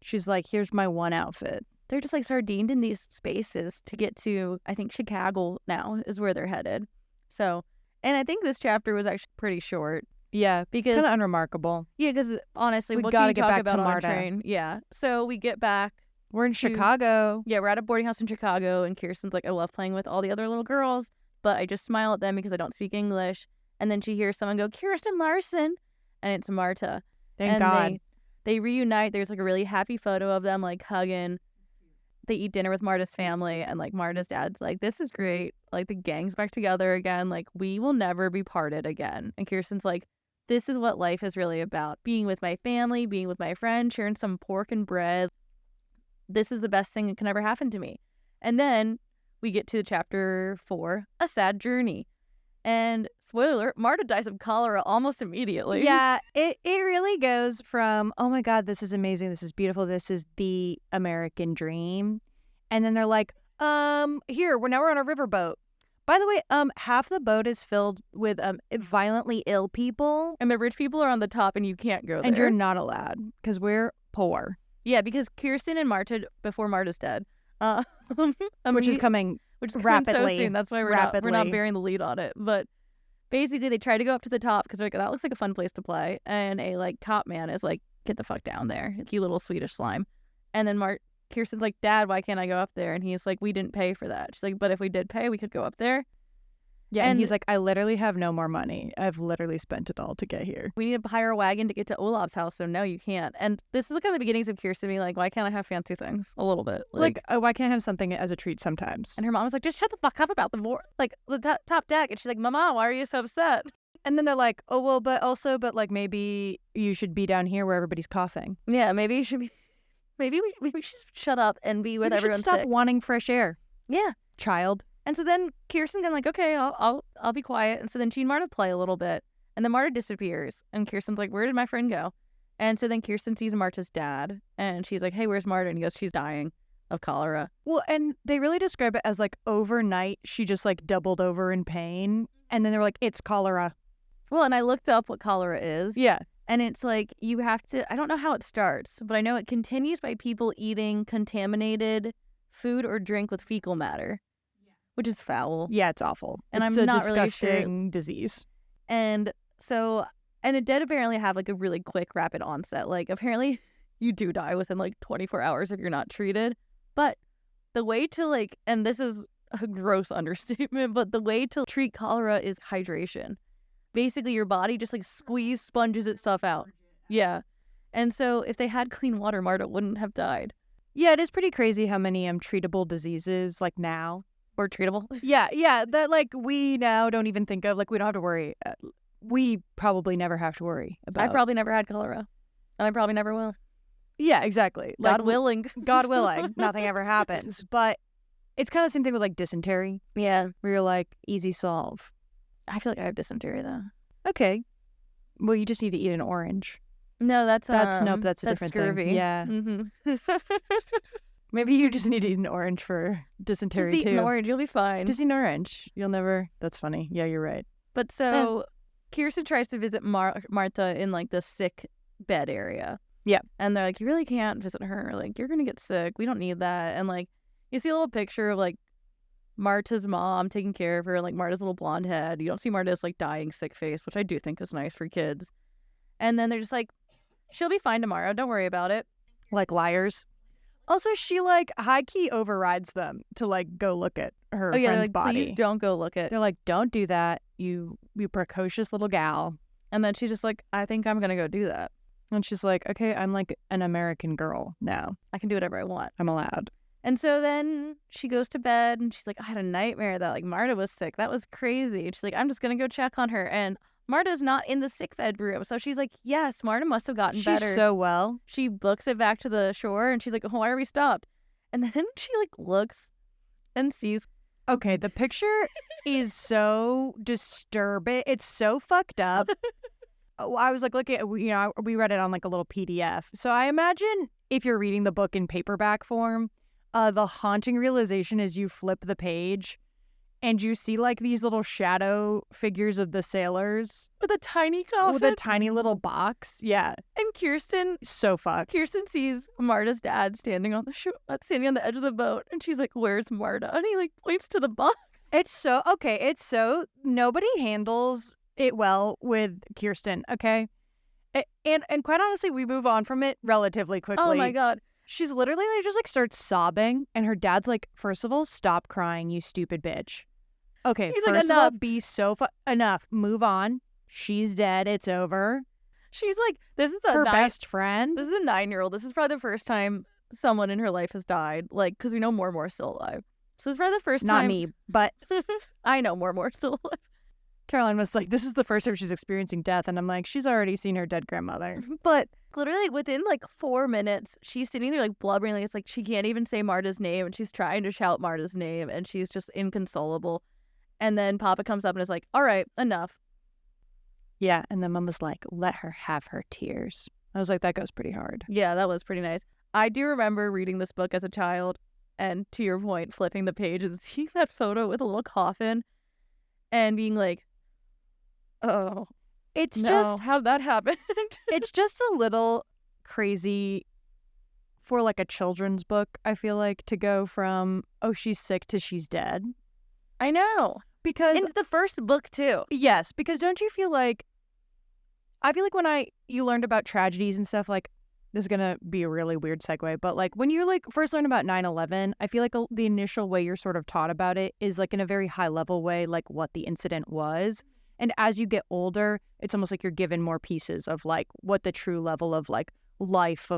She's like, here's my one outfit. They're just like sardined in these spaces to get to, I think Chicago now is where they're headed. So, and I think this chapter was actually pretty short. Yeah, because kind of unremarkable. Yeah, because honestly, we what gotta can you get talk back about to on a Marta. train? Yeah, so we get back. We're in Chicago. Yeah, we're at a boarding house in Chicago, and Kirsten's like, I love playing with all the other little girls, but I just smile at them because I don't speak English. And then she hears someone go, Kirsten Larson, and it's Marta. Thank God. They reunite. There's like a really happy photo of them like hugging. They eat dinner with Marta's family, and like Marta's dad's like, this is great. Like the gang's back together again. Like we will never be parted again. And Kirsten's like, this is what life is really about. Being with my family, being with my friend, sharing some pork and bread. This is the best thing that can ever happen to me. And then we get to chapter 4, A Sad Journey. And spoiler, Marta dies of cholera almost immediately. Yeah, it really goes from, oh my God, this is amazing, this is beautiful, this is the American dream. And then they're like, now we're on a riverboat. By the way, half the boat is filled with violently ill people. And the rich people are on the top and you can't go there. And you're not allowed because we're poor. Yeah, because Kirsten and Marta, before Marta's dead, which is coming rapidly. So soon. That's why we're not bearing the lead on it. But basically, they try to go up to the top because they're like, that looks like a fun place to play. And a like cop man is like, get the fuck down there, you little Swedish slime. And then Kirsten's like, Dad, why can't I go up there? And he's like, we didn't pay for that. She's like, but if we did pay, we could go up there. Yeah, and he's like, I literally have no more money. I've literally spent it all to get here. We need to hire a wagon to get to Olaf's house, so no, you can't. And this is kind of the beginnings of Kirsten being like, why can't I have fancy things? A little bit. Like why can't I have something as a treat sometimes? And her mom was like, just shut the fuck up about the top deck. And she's like, Mama, why are you so upset? And then they're like, oh, well, but like maybe you should be down here where everybody's coughing. Yeah, maybe you should be. Maybe we should shut up and be with everyone sick. Stop wanting fresh air. Yeah. Child. And so then Kirsten's kind of like, okay, I'll be quiet. And so then she and Marta play a little bit. And then Marta disappears. And Kirsten's like, where did my friend go? And so then Kirsten sees Marta's dad. And she's like, hey, where's Marta? And he goes, she's dying of cholera. Well, and they really describe it as like overnight, she just like doubled over in pain. And then they were like, it's cholera. Well, and I looked up what cholera is. Yeah. And it's like you have to, I don't know how it starts, but I know it continues by people eating contaminated food or drink with fecal matter, which is foul. Yeah, it's awful. And it's I'm a not really disgusting disease. And so, and it did apparently have like a really quick, rapid onset. Like apparently you do die within like 24 hours if you're not treated. But the way to like, and this is a gross understatement, but the way to treat cholera is hydration. Basically, your body just like sponges itself out. Yeah. And so if they had clean water, Marta wouldn't have died. Yeah, it is pretty crazy how many treatable diseases, like, now. Or treatable. Yeah, that, like, we now don't even think of, like, we don't have to worry. We probably never have to worry about. I've probably never had cholera. And I probably never will. Yeah, exactly. God Like, willing. God willing, nothing ever happens. But it's kind of the same thing with, like, dysentery, Yeah. where you're like, easy solve. I feel like I have dysentery, though. Okay. Well, you just need to eat an orange. No, that's Nope, that's a different scurvy. thing. Yeah. Mm-hmm. Maybe you just need to eat an orange for dysentery, Just eat too. an orange. You'll be fine. Just eat an orange. You'll never... That's funny. Yeah, you're right. But so Kirsten tries to visit Marta in, like, the sick bed area. Yeah. And they're like, you really can't visit her. Like, you're going to get sick. We don't need that. And, like, you see a little picture of, like, Marta's mom taking care of her, and, like, Marta's little blonde head. You don't see Marta's, like, dying sick face, which I do think is nice for kids. And then they're just like, she'll be fine tomorrow. Don't worry about it. Like liars. Also, she, like, high-key overrides them to, like, go look at her They're friend's like, body. please don't go look at. They're like, don't do that, you precocious little gal. And then she's just like, I think I'm going to go do that. And she's like, okay, I'm, like, an American girl now. I can do whatever I want. I'm allowed. And so then she goes to bed and she's like, I had a nightmare that, like, Marta was sick. That was crazy. And she's like, I'm just going to go check on her. And Marta's not in the sick bedroom. So she's like, yes, Marta must have gotten better. She's so well. She books it back to the shore and she's like, why are we stopped? And then she, like, looks and sees. Okay, the picture is so disturbing. It's so fucked up. I was like, looking at, we read it on, like, a little PDF. So I imagine if you're reading the book in paperback form, the haunting realization is you flip the page and you see, like, these little shadow figures of the sailors With a tiny coffin. with a tiny little box. Yeah. And Kirsten sees Marta's dad standing on the edge of the boat, and she's like, "Where's Marta?" And he, like, points to the box. It's so nobody handles it well with Kirsten. Okay, and quite honestly, we move on from it relatively quickly. Oh my god. She's literally, like, just, like, starts sobbing, and her dad's like, first of all, stop crying, you stupid bitch. Okay, He's like, first of all, enough. be so enough. Move on. She's dead. It's over. She's like, this is Her best friend. This is a 9-year-old. This is probably the first time someone in her life has died. Like, because we know more and more are still alive. So it's probably the first Not time. me, but I know more and more are still alive. Caroline was like, this is the first time she's experiencing death, and I'm like, she's already seen her dead grandmother. But literally within, like, 4 minutes, she's sitting there, like, blubbering. Like, it's like she can't even say Marta's name, and she's trying to shout Marta's name, and she's just inconsolable. And then Papa comes up and is like, all right, enough. Yeah, and then Mom was like, let her have her tears. I was like, that goes pretty hard. Yeah, that was pretty nice. I do remember reading this book as a child, and to your point, flipping the page and seeing that photo with a little coffin and being like, oh, It's no, just, how'd that happen? it's just a little crazy for, like, a children's book, I feel like, to go from, oh, she's sick to she's dead. I know. Because It's the first book, too. yes, because don't you feel like, I feel like when you learned about tragedies and stuff, like, this is gonna be a really weird segue, but, like, when you, like, first learn about 9/11, I feel like the initial way you're sort of taught about it is, like, in a very high level way, like, what the incident was. And as you get older, it's almost like you're given more pieces of, like, what the true level of, like, life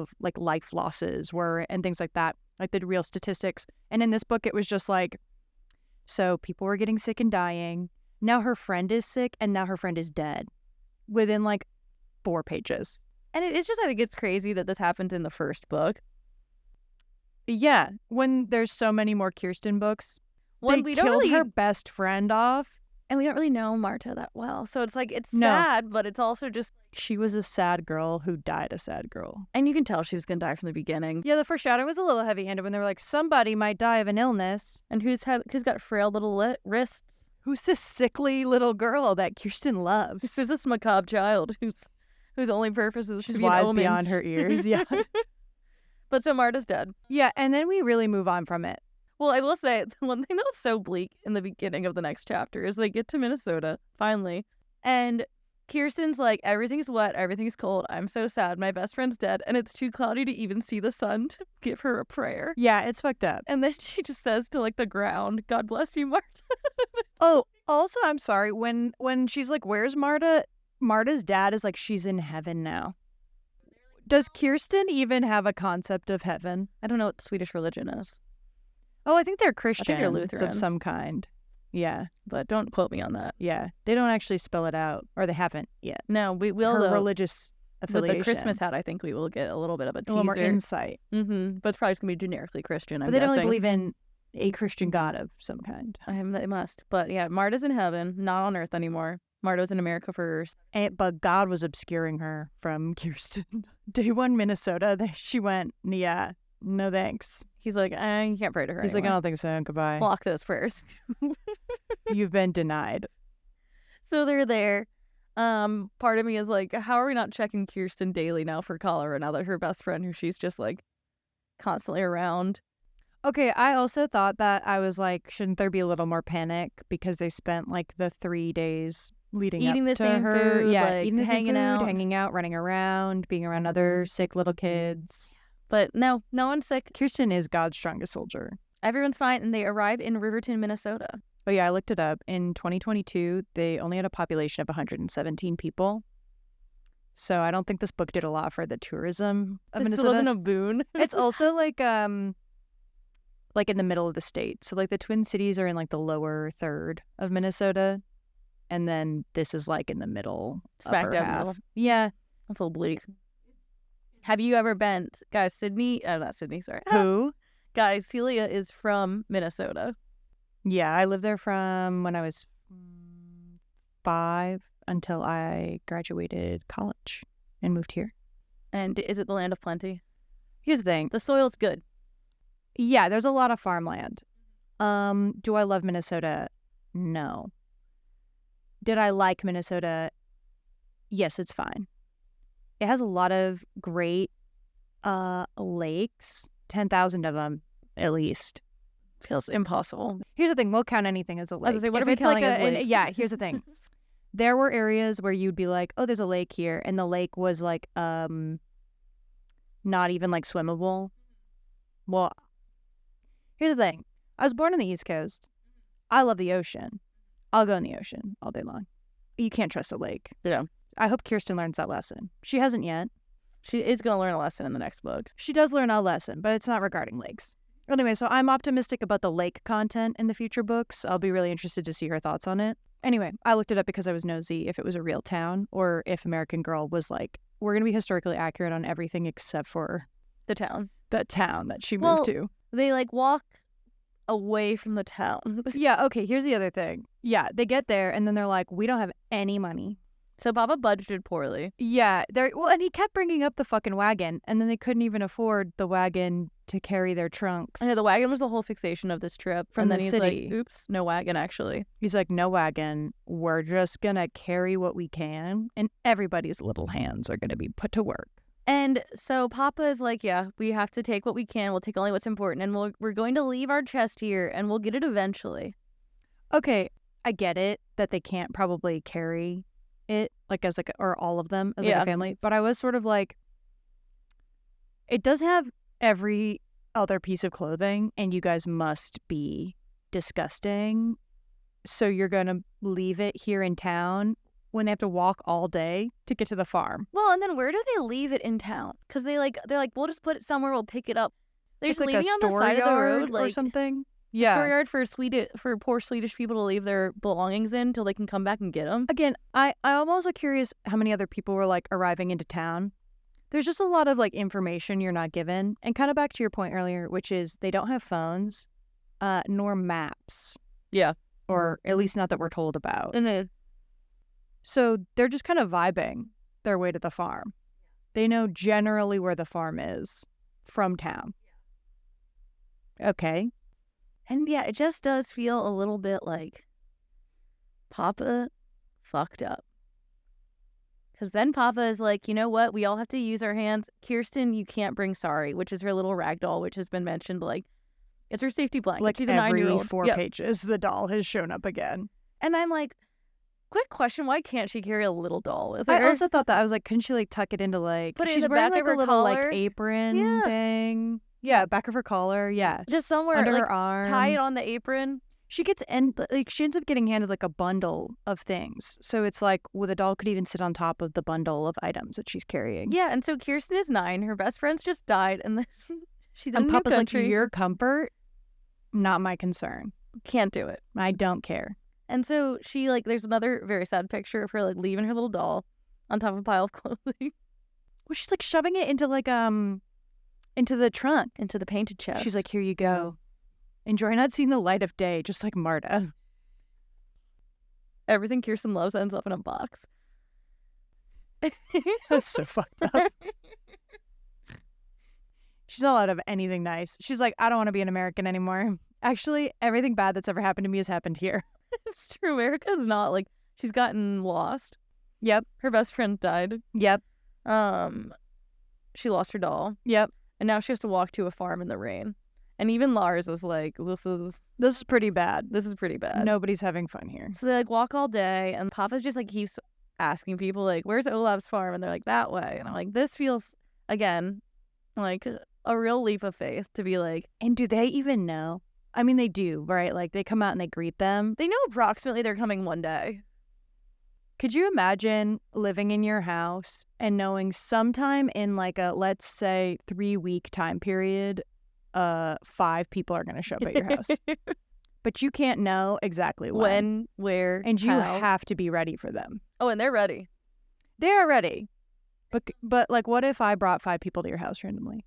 losses were and things like that, like the real statistics. And in this book, it was just like, so people were getting sick and dying. Now her friend is sick, and now her friend is dead within, like, 4 pages. And it is just, I think it's crazy that this happened in the first book. Yeah, when there's so many more Kirsten books, When they we don't killed really, her best friend off. and we don't really know Marta that well. So it's like, it's No. sad, but it's also just, She was a sad girl who died a sad girl. and you can tell she was going to die from the beginning. Yeah, the foreshadowing was a little heavy-handed when they were like, somebody might die of an illness. And who's got frail little wrists? Who's this sickly little girl that Kirsten loves? This is this macabre child whose only purpose is She's to be an wise omen. beyond her ears, yeah. But so Marta's dead. Yeah, and then we really move on from it. Well, I will say, the one thing that was so bleak in the beginning of the next chapter is they get to Minnesota, finally, and Kirsten's like, everything's wet, everything's cold, I'm so sad, my best friend's dead, and it's too cloudy to even see the sun to give her a prayer. Yeah, it's fucked up. And then she just says to, like, the ground, God bless you, Marta. Oh, also, I'm sorry, when she's like, where's Marta? Marta's dad is like, she's in heaven now. Does Kirsten even have a concept of heaven? I don't know what Swedish religion is, Oh, I think they're Christians of Lutherans. some kind. Yeah. but don't quote me on that. Yeah. They don't actually spell it out, or they haven't yet. No, we will, Her though. religious affiliation. With the Christmas hat, I think we will get a little bit of a teaser. A little more insight. But it's probably going to be generically Christian, I'm But they don't guessing. really believe in a Christian god of some kind. They must. But yeah, Marta's in heaven, not on Earth anymore. Marta was in America first. But God was obscuring her from Kirsten. Day one, Minnesota, she went, yeah, no thanks. He's like, you can't pray to her He's like, I anymore. don't think so. Goodbye. Block those first. You've been denied. So they're there. Part of me is like, how are we not checking Kirsten daily now for cholera now that her best friend, who she's just like constantly around? Okay, I also thought that I was like, shouldn't there be a little more panic because they spent like the 3 days leading Eating up the to same her, food, yeah, like, eating the same hanging food, out. hanging out, running around, being around other sick little kids. But no one's sick. Kirsten is God's strongest soldier. Everyone's fine, and they arrive in Riverton, Minnesota. Oh yeah, I looked it up. In 2022, they only had a population of 117 people. So I don't think this book did a lot for the tourism of This Minnesota. wasn't a boon. It's also like in the middle of the state. So like the Twin Cities are in like the lower third of Minnesota, and then this is like in the middle, Smack upper dab half. middle. Yeah. That's a little bleak. Have you ever been, guys? Sydney? Not Sydney. Sorry. Who? Guys, Celia is from Minnesota. Yeah, I lived there from when I was 5 until I graduated college and moved here. And is it the land of plenty? Here's the thing. The soil's good. Yeah, there's a lot of farmland. Do I love Minnesota? No. Did I like Minnesota? Yes, it's fine. It has a lot of great lakes, 10,000 of them at least. Feels impossible. Here's the thing, we'll count anything as a lake. I was gonna say, what If are we it's like counting as lakes? yeah, here's the thing. There were areas where you'd be like, oh, there's a lake here, and the lake was like not even like swimmable. Well, here's the thing. I was born on the East Coast. I love the ocean. I'll go in the ocean all day long. You can't trust a lake. Yeah. I hope Kirsten learns that lesson. She hasn't yet. She is going to learn a lesson in the next book. She does learn a lesson, but it's not regarding lakes. Anyway, so I'm optimistic about the lake content in the future books. I'll be really interested to see her thoughts on it. Anyway, I looked it up because I was nosy if it was a real town or if American Girl was like, we're going to be historically accurate on everything except for The town. the town that she moved to. They like walk away from the town. Yeah, okay, here's the other thing. Yeah, they get there and then they're like, we don't have any money. So Papa budgeted poorly. Yeah, and he kept bringing up the fucking wagon, and then they couldn't even afford the wagon to carry their trunks. I know the wagon was the whole fixation of this trip. From and then the he's city. like, oops, no wagon actually. He's like, no wagon. We're just gonna carry what we can, and everybody's little hands are gonna be put to work. And so Papa is like, yeah, we have to take what we can. We'll take only what's important, and we're going to leave our chest here, and we'll get it eventually. Okay, I get it that they can't probably carry it like as like or all of them as like Yeah. a family, but I was sort of like, it does have every other piece of clothing, and you guys must be disgusting. So you're gonna leave it here in town when they have to walk all day to get to the farm. Well, and then where do they leave it in town? Because they're like, we'll just put it somewhere. We'll pick it up. They're It's just like leaving a on the side of the road, store like or something. a Yeah. storeyard for poor Swedish people to leave their belongings in till they can come back and get them. Again, I'm also curious how many other people were like arriving into town. There's just a lot of like information you're not given, and kind of back to your point earlier, which is they don't have phones, nor maps. Yeah. Or at least not that we're told about. And So they're just kind of vibing their way to the farm. They know generally where the farm is from town. Okay. And yeah, it just does feel a little bit like Papa fucked up. Because then Papa is like, you know what? We all have to use our hands. Kirsten, you can't bring Sorry, which is her little rag doll, which has been mentioned. Like, it's her safety blanket. Like She's a every 9-year-old. 4 Yep. pages, the doll has shown up again. And I'm like, quick question. Why can't she carry a little doll with her? I also thought that. I was like, couldn't she like tuck it into like... Put it in she's the wearing back like of a her little collar? like apron Yeah. thing. Yeah, back of her collar. Yeah. just somewhere Under like, her arm. tie it on the apron. She ends up getting handed like a bundle of things. So it's like, well, the doll could even sit on top of the bundle of items that she's carrying. Yeah, and so Kirsten is 9. Her best friends just died, and then she's in a And new Papa's like, country. your comfort, not my concern. Can't do it. I don't care. And so she like, there's another very sad picture of her like leaving her little doll on top of a pile of clothing Well, she's like shoving it into like into the trunk. into the painted chest. She's like, here you go. Enjoy not seeing the light of day, just like Marta. everything Kirsten loves ends up in a box. That's so fucked up. She's not allowed to have anything nice. She's like, I don't want to be an American anymore. Actually, everything bad that's ever happened to me has happened here. It's true. America's not like, she's gotten lost. Yep. Her best friend died. Yep. She lost her doll. Yep. And now she has to walk to a farm in the rain. And even Lars is like, this is pretty bad. pretty bad. Nobody's having fun here. So they like walk all day, and Papa's just like keeps asking people like, where's Olaf's farm? And they're like, that way. And I'm like, this feels, again, like a real leap of faith to be like, And do they even know? I mean, they do, right? Like, they come out and they greet them. they know approximately they're coming one day. Could you imagine living in your house and knowing sometime in like a, let's say, 3-week time period, 5 people are going to show up at your house? But you can't know exactly When, where, and you how. have to be ready for them. Oh, and they're ready. They are ready. But like, what if I brought 5 people to your house randomly?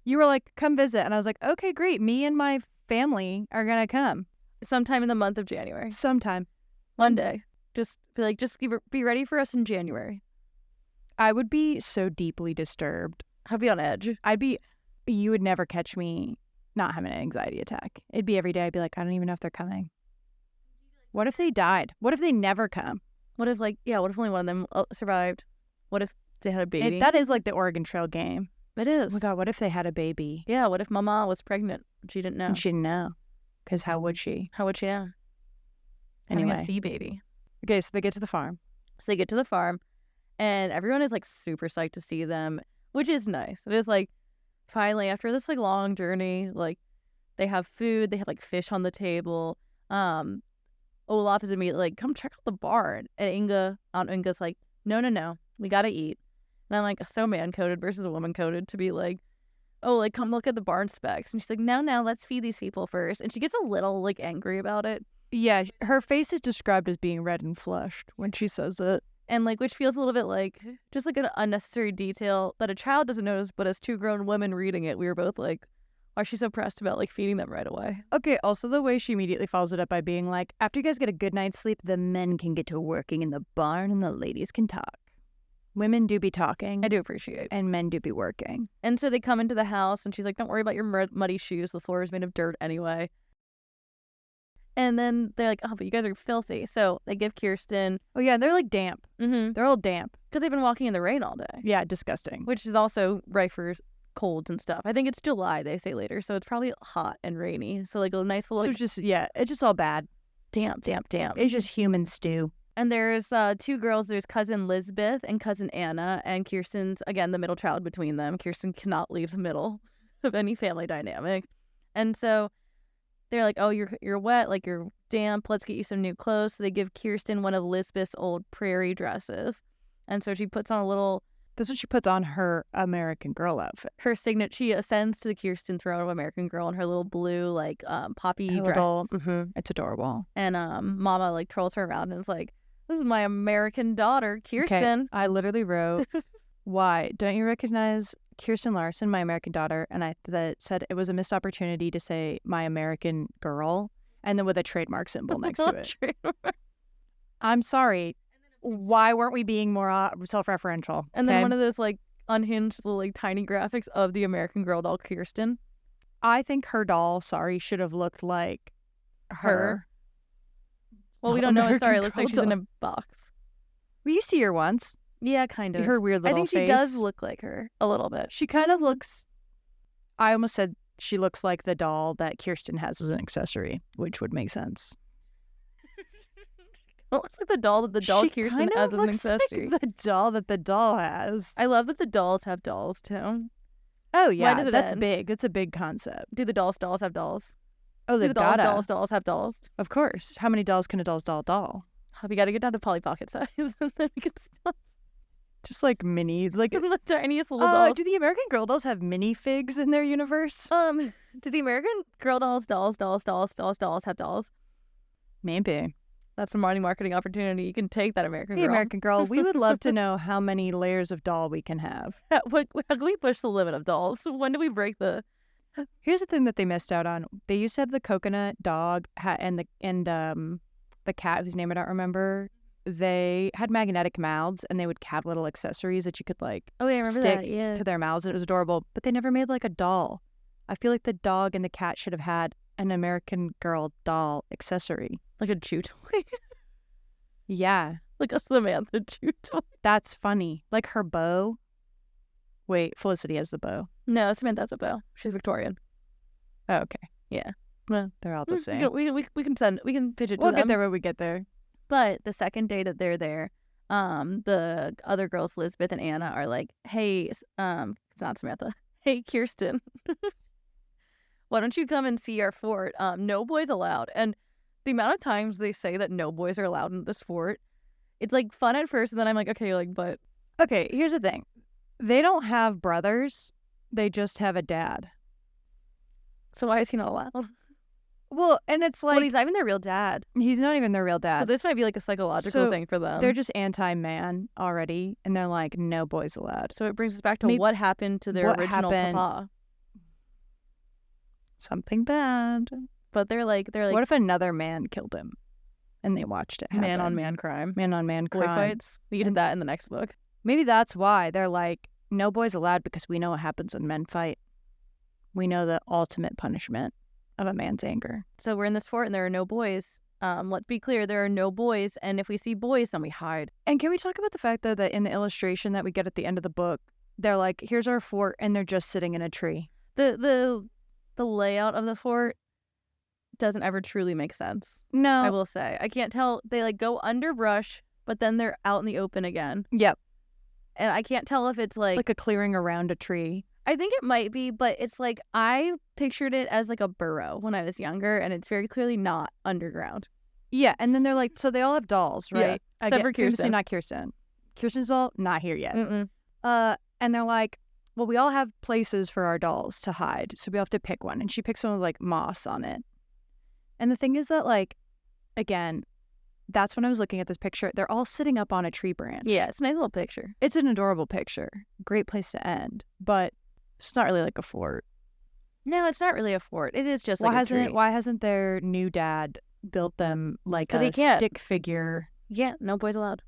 You were like, come visit. And I was like, okay, great. Me and my family are going to come Sometime in the month of January. sometime. One day. Just be like, be ready for us in January. I would be so deeply disturbed. I'd be on edge. You would never catch me not having an anxiety attack. It'd be every day. I'd be like, I don't even know if they're coming. What if they died? What if they never come? What if what if only one of them survived? What if they had a baby? That is like the Oregon Trail game. It Oh is. my God, what if they had a baby? Yeah, what if Mama was pregnant? She didn't know. And she didn't know. Because how would she? How would she know? Having Anyway. a sea baby. Okay, so they get to the farm. So they get to the farm, and everyone is like super psyched to see them, which is nice. It is like, finally, after this like long journey, like they have food, they have like fish on the table. Olaf is immediately like, come check out the barn. And Aunt Inga's like, no, we gotta eat. And I'm like, so man-coded versus woman-coded to be like, oh, like, come look at the barn specs. And she's like, no, let's feed these people first. And she gets a little like angry about it. Yeah, her face is described as being red and flushed when she says it. And like, which feels a little bit like just like an unnecessary detail that a child doesn't notice, but as 2 grown women reading it, we were both like, why is she so pressed about like feeding them right away? Okay, also the way she immediately follows it up by being like, after you guys get a good night's sleep, the men can get to working in the barn and the ladies can talk. Women do be talking. I do appreciate. And men do be working. And so they come into the house, and she's like, don't worry about your muddy shoes. The floor is made of dirt anyway. And then they're like, oh, but you guys are filthy. So they give Kirsten. Oh yeah, they're like damp. Mm-hmm. They're all damp. Because they've been walking in the rain all day. Yeah, disgusting. Which is also rife for colds and stuff. I think it's July, they say later. So it's probably hot and rainy. So like a nice little. So Like, it's just all bad. damp. It's just human stew. And there's 2 girls. There's cousin Lisbeth and cousin Anna. And Kirsten's, again, the middle child between them. Kirsten cannot leave the middle of any family dynamic. And so they're like, oh, you're wet, like you're damp. Let's get you some new clothes. So they give Kirsten one of Lisbeth's old prairie dresses. And so she puts on a little... That's what she puts on her American Girl outfit. Her signet. She ascends to the Kirsten throne of American Girl in her little blue, like, poppy Her dress. It's adorable. And Mama, like, trolls her around and is like, this is my American daughter, Kirsten. Okay, I literally wrote, why? Don't you recognize Kirsten Larson, my American daughter? And I said it was a missed opportunity to say my American Girl, and then with a trademark symbol next to it. I'm sorry. Why weren't we being more self-referential? And then one of those, like, unhinged little, like, tiny graphics of the American Girl doll, Kirsten. I think her doll, should have looked like her. Well, we don't know. American Sorry, it looks like Girl she's in doll. a box. Well, you see her once. Yeah, kind of. Her weird I little think she face. does look like her a little bit. She kind of looks... I almost said she looks like the doll that Kirsten has as an accessory, which would make sense. It looks like the doll that the doll She Kirsten kind has of as an looks accessory. like the doll that the doll has. I love that the dolls have dolls, too. Oh, yeah. does it That's end? big. That's a big concept. Do the dolls have dolls? Oh, Do they've the dolls, gotta. dolls have dolls? Of course. How many dolls can a doll's doll? We got to get down to Polly Pocket size, and then we can stop. Just like mini, like The tiniest little dolls. do the American Girl dolls have mini figs in their universe? Do the American Girl dolls have dolls? Maybe. That's a marketing opportunity. You can take that American The Girl. American Girl. We would love to know how many layers of doll we can have. How can we push the limit of dolls? When do we break the? Here's the thing that they missed out on. They used to have the coconut dog and the cat whose name I don't remember. They had magnetic mouths and they would have little accessories that you could like Oh, yeah, I remember stick that. Yeah. to their mouths, and it was adorable. But they never made like a doll. I feel like the dog and the cat should have had an American Girl doll accessory. Like a chew toy. Yeah, Like a Samantha chew toy. that's funny. Like her bow. Wait, Felicity has the bow. No, Samantha's a bow. She's Victorian. Oh, okay. Yeah. Well, they're all the same. We can pitch it to We'll them. get there when we get there. But the second day that they're there, the other girls, Elizabeth and Anna, are like, "Hey, it's not Samantha. Hey, Kirsten, why don't you come and see our fort? No boys allowed." And the amount of times they say that no boys are allowed in this fort, it's like fun at first, and then I'm like, okay, like, but Okay, here's the thing. They don't have brothers. They just have a dad. so why is he not allowed? Well, and it's like Well, he's not even their real dad. he's not even their real dad. So this might be like a psychological So thing for them. they're just anti-man already, and they're like, no boys allowed. So it brings us back to Maybe- what happened to their what original happened- papa. Something bad. But they're like, What if another man killed him, and they watched it happen? man on man crime. Man on man Boy crime. fights. We get that in the next book. Maybe that's why they're like, no boys allowed, because we know what happens when men fight. We know the ultimate punishment of a man's anger. So we're in this fort and there are no boys. Let's be clear, there are no boys, and if we see boys, then we hide. And can we talk about the fact, though, that in the illustration that we get at the end of the book, they're like, here's our fort, and they're just sitting in a tree. The layout of the fort doesn't ever truly make sense. No. I will say. I can't tell. They like go under brush, but then they're out in the open again. Yep. And I can't tell if it's like A clearing around a tree. I think it might be, but it's like I pictured it as like a burrow when I was younger, and it's very clearly not underground. Yeah, and then they're like, so they all have dolls, Yeah, right? except for famously Kirsten. not Kirsten. Kirsten's doll, not here yet. Mm-mm. And they're like, well, we all have places for our dolls to hide, so we have to pick one. And she picks one with like moss on it. And the thing is that, like, again, that's when I was looking at this picture. They're all sitting up on a tree branch. Yeah, it's a nice little picture. It's an adorable picture. Great place to end. But it's not really like a fort. No, it's not really a fort. It is just like a tree. Why hasn't their new dad built them like 'Cause a he can't. stick figure? Yeah, no boys allowed.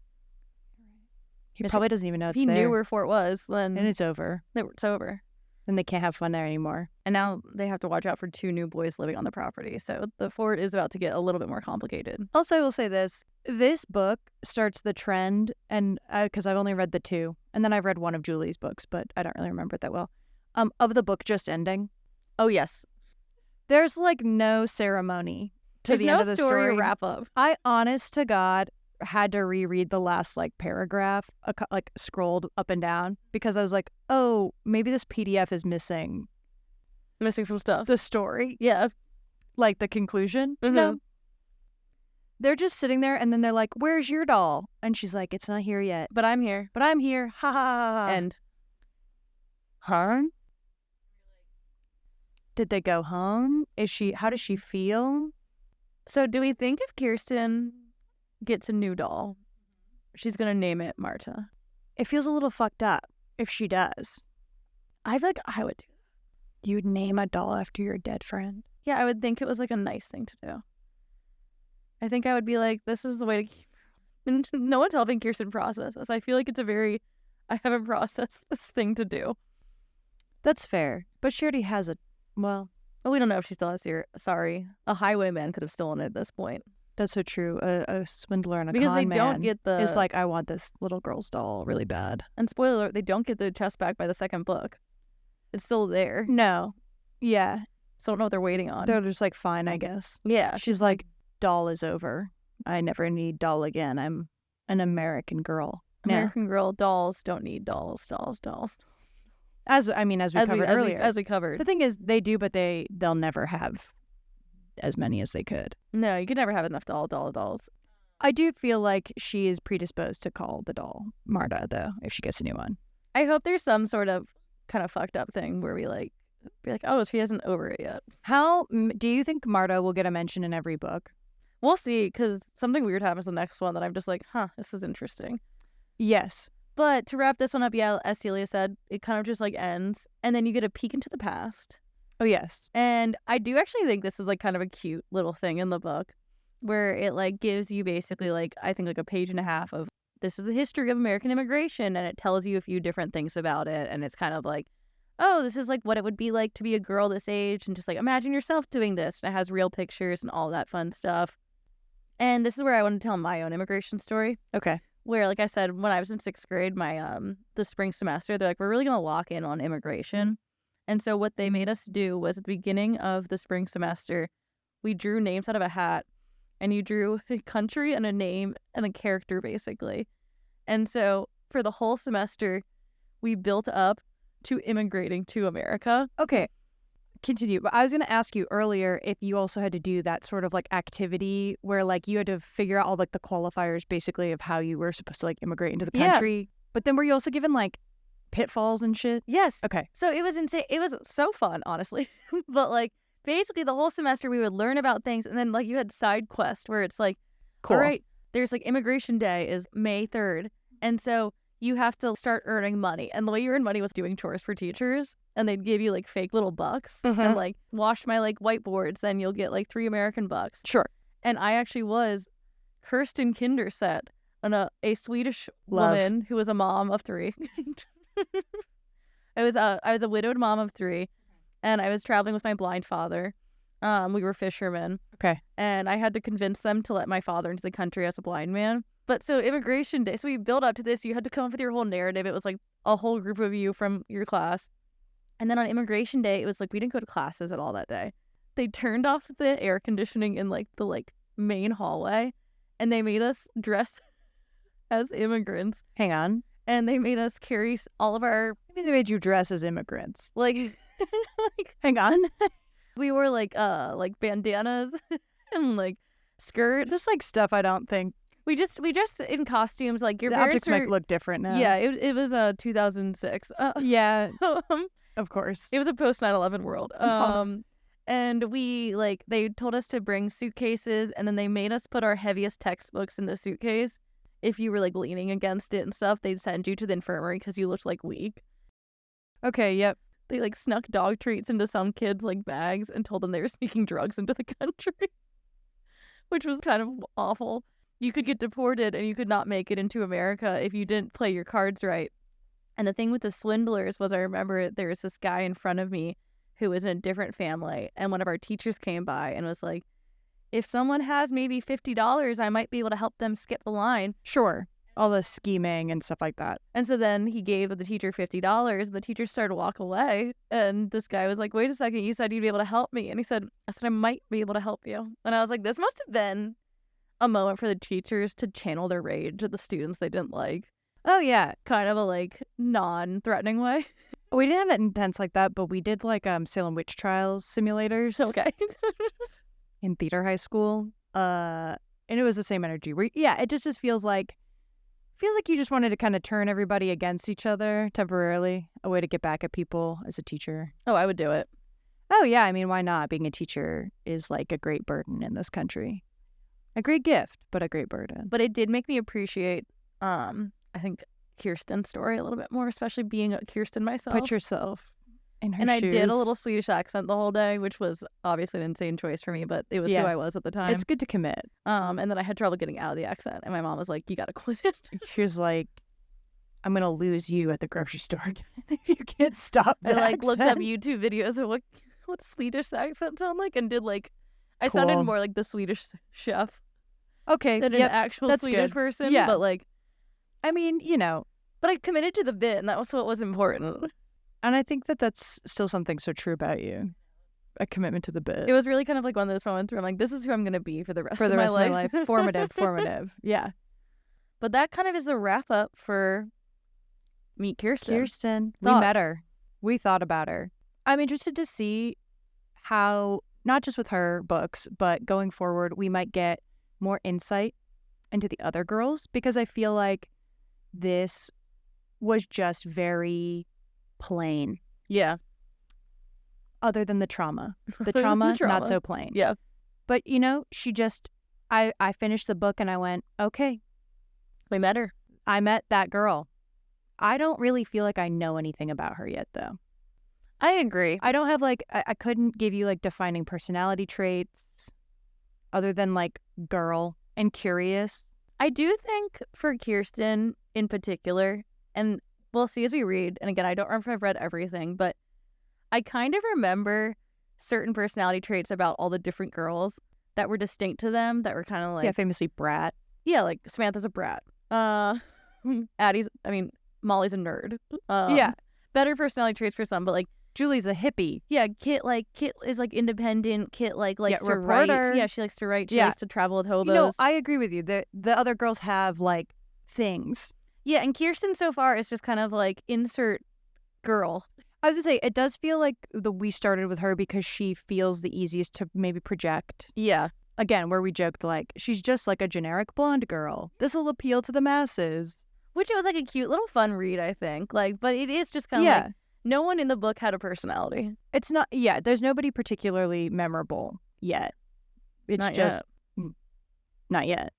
He If probably doesn't even know If it's he there. knew where fort was, then And it's over. it's over. Then they can't have fun there anymore. And now they have to watch out for 2 new boys living on the property. So the fort is about to get a little bit more complicated. Also, I will say this. This book starts the trend, and because I've only read the 2, and then I've read one of Julie's books, but I don't really remember it that well, of the book just ending. Oh, yes. There's like no ceremony to There's the no end of the story story. or wrap up. I, honest to God, had to reread the last like paragraph, like scrolled up and down, because I was like, oh, maybe this PDF is missing Missing some stuff. the story, Yeah. like the conclusion. Mhm. No. They're just sitting there, and then they're like, where's your doll? And she's like, it's not here yet. But I'm here. But I'm here. Ha ha ha ha. And Huh? Did they go home? How does she feel? so do we think if Kirsten gets a new doll, she's going to name it Marta? It feels a little fucked up if she does. I feel like I would do that. You'd name a doll after your dead friend. Yeah, I would think it was like a nice thing to do. I think I would be like, this is the way to keep her. And no one's helping Kirsten process this. I feel like it's I haven't processed this thing to do. That's fair. But she already has well, Well, we don't know if she still has sorry. A highwayman could have stolen it at this point. that's so true. A swindler and a Because con they man don't get the... is like, I want this little girl's doll really bad. And spoiler alert, they don't get the chest back by the second book. It's still there. No. Yeah. So I don't know what they're waiting on. They're just like, fine, I guess. Yeah. She's like, doll is over. I never need doll again. I'm an American girl. American Girl dolls don't need dolls. As we covered earlier. As we covered. The thing is, they do, but they'll never have as many as they could. No, you could never have enough dolls. I do feel like she is predisposed to call the doll Marta, though, if she gets a new one. I hope there's some sort of kind of fucked up thing where we like be like, oh, she isn't over it yet. How do you think Marta will get a mention in every book? We'll see, because something weird happens in the next one that I'm just like, huh, this is interesting. Yes. But to wrap this one up, yeah, as Celia said, it kind of just like ends, and then you get a peek into the past. Oh, yes. And I do actually think this is like kind of a cute little thing in the book where it like gives you basically like, I think like a page and a half of this is the history of American immigration, and it tells you a few different things about it, and it's kind of like, oh, this is like what it would be like to be a girl this age, and just like imagine yourself doing this, and it has real pictures and all that fun stuff. And this is where I want to tell my own immigration story. Okay. Where, like I said, when I was in 6th grade, my the spring semester, they're like, we're really gonna lock in on immigration. And so what they made us do was at the beginning of the spring semester, we drew names out of a hat, and you drew a country and a name and a character, basically. And so for the whole semester, we built up to immigrating to America. Okay. Continue. But I was going to ask you earlier if you also had to do that sort of like activity where like you had to figure out all like the qualifiers basically of how you were supposed to like immigrate into the country. Yeah. But then were you also given like pitfalls and shit? Yes. Okay. So it was insane. It was so fun, honestly. But like basically the whole semester we would learn about things, and then like you had side quest where it's like, cool. All right, there's like immigration day is May 3rd. And so you have to start earning money. And the way you earn money was doing chores for teachers. And they'd give you like fake little bucks and like wash my like whiteboards. Then you'll get like 3 American bucks. Sure. And I actually was Kirsten Kinderset, a Swedish woman who was a mom of 3. I was a widowed mom of 3, and I was traveling with my blind father. We were fishermen. Okay. And I had to convince them to let my father into the country as a blind man. But so immigration day, so we built up to this. You had to come up with your whole narrative. It was like a whole group of you from your class. And then on immigration day, it was like we didn't go to classes at all that day. They turned off the air conditioning in like the like main hallway, and they made us dress as immigrants. Hang on. And they made us carry all of our... Maybe they made you dress as immigrants. Like hang on. We wore like bandanas and like skirts. Just like stuff I don't think. We just in costumes. Like your the parents objects might look different now. Yeah, it was 2006. Yeah, of course. It was a post 9/11 world. And we like they told us to bring suitcases, and then they made us put our heaviest textbooks in the suitcase. If you were like leaning against it and stuff, they'd send you to the infirmary because you looked like weak. Okay, yep. They like snuck dog treats into some kids' like bags and told them they were sneaking drugs into the country, which was kind of awful. You could get deported and you could not make it into America if you didn't play your cards right. And the thing with the swindlers was, I remember there was this guy in front of me who was in a different family, and one of our teachers came by and was like, if someone has maybe $50, I might be able to help them skip the line. Sure. All the scheming and stuff like that. And so then he gave the teacher $50, and the teacher started to walk away. And this guy was like, wait a second, you said you'd be able to help me. And I said, I might be able to help you. And I was like, this must have been a moment for the teachers to channel their rage at the students they didn't like. Oh, yeah. Kind of a like non-threatening way. We didn't have it intense like that, but we did like Salem witch trials simulators. Okay. In theater high school. And it was the same energy. It just feels like you just wanted to kind of turn everybody against each other temporarily. A way to get back at people as a teacher. Oh, I would do it. Oh, yeah. I mean, why not? Being a teacher is like a great burden in this country. A great gift, but a great burden. But it did make me appreciate, I think, Kirsten's story a little bit more, especially being a Kirsten myself. Put yourself in her shoes. And I did a little Swedish accent the whole day, which was obviously an insane choice for me, but it was who I was at the time. It's good to commit. And then I had trouble getting out of the accent, and my mom was like, you gotta quit it. She was like, I'm gonna lose you at the grocery store again if you can't stop that I like accent. looked up YouTube videos of what Swedish accent sound like, and did like I sounded more like the Swedish chef. Okay, than an actual Swedish person. Yeah. But like, I mean, but I committed to the bit, and that was what was important. And I think that that's still something so true about you. A commitment to the bit. It was really kind of like one of those moments where I'm like, this is who I'm going to be for the rest of my life. Formative. Yeah. But that kind of is the wrap up for Meet Kirsten. Kirsten. Thoughts? We met her. We thought about her. I'm interested to see how not just with her books, but going forward, we might get more insight into the other girls, because I feel like this was just very plain. Yeah. Other than the trauma. The trauma, not so plain. Yeah. But, she just, I finished the book and I went, okay. We met her. I met that girl. I don't really feel like I know anything about her yet, though. I agree. I don't have, I couldn't give you, defining personality traits other than, girl and curious. I do think for Kirsten in particular, and we'll see as we read, and again, I don't remember if I've read everything, but I kind of remember certain personality traits about all the different girls that were distinct to them, that were kind of Yeah, famously brat. Yeah, Samantha's a brat. Molly's a nerd. Yeah. Better personality traits for some, but Julie's a hippie. Yeah, Kit is independent. Kit likes to reporter. write. Yeah, she likes to write. She Yeah. likes to travel with hobos. I agree with you. The other girls have things. Yeah, and Kirsten so far is just kind of insert girl. I was gonna say, it does feel like we started with her because she feels the easiest to maybe project. Yeah. Again, where we joked she's just a generic blonde girl. This will appeal to the masses. Which it was a cute little fun read, I think. But it is just kind of no one in the book had a personality. It's not, there's nobody particularly memorable yet. It's Not just, yet. Not yet.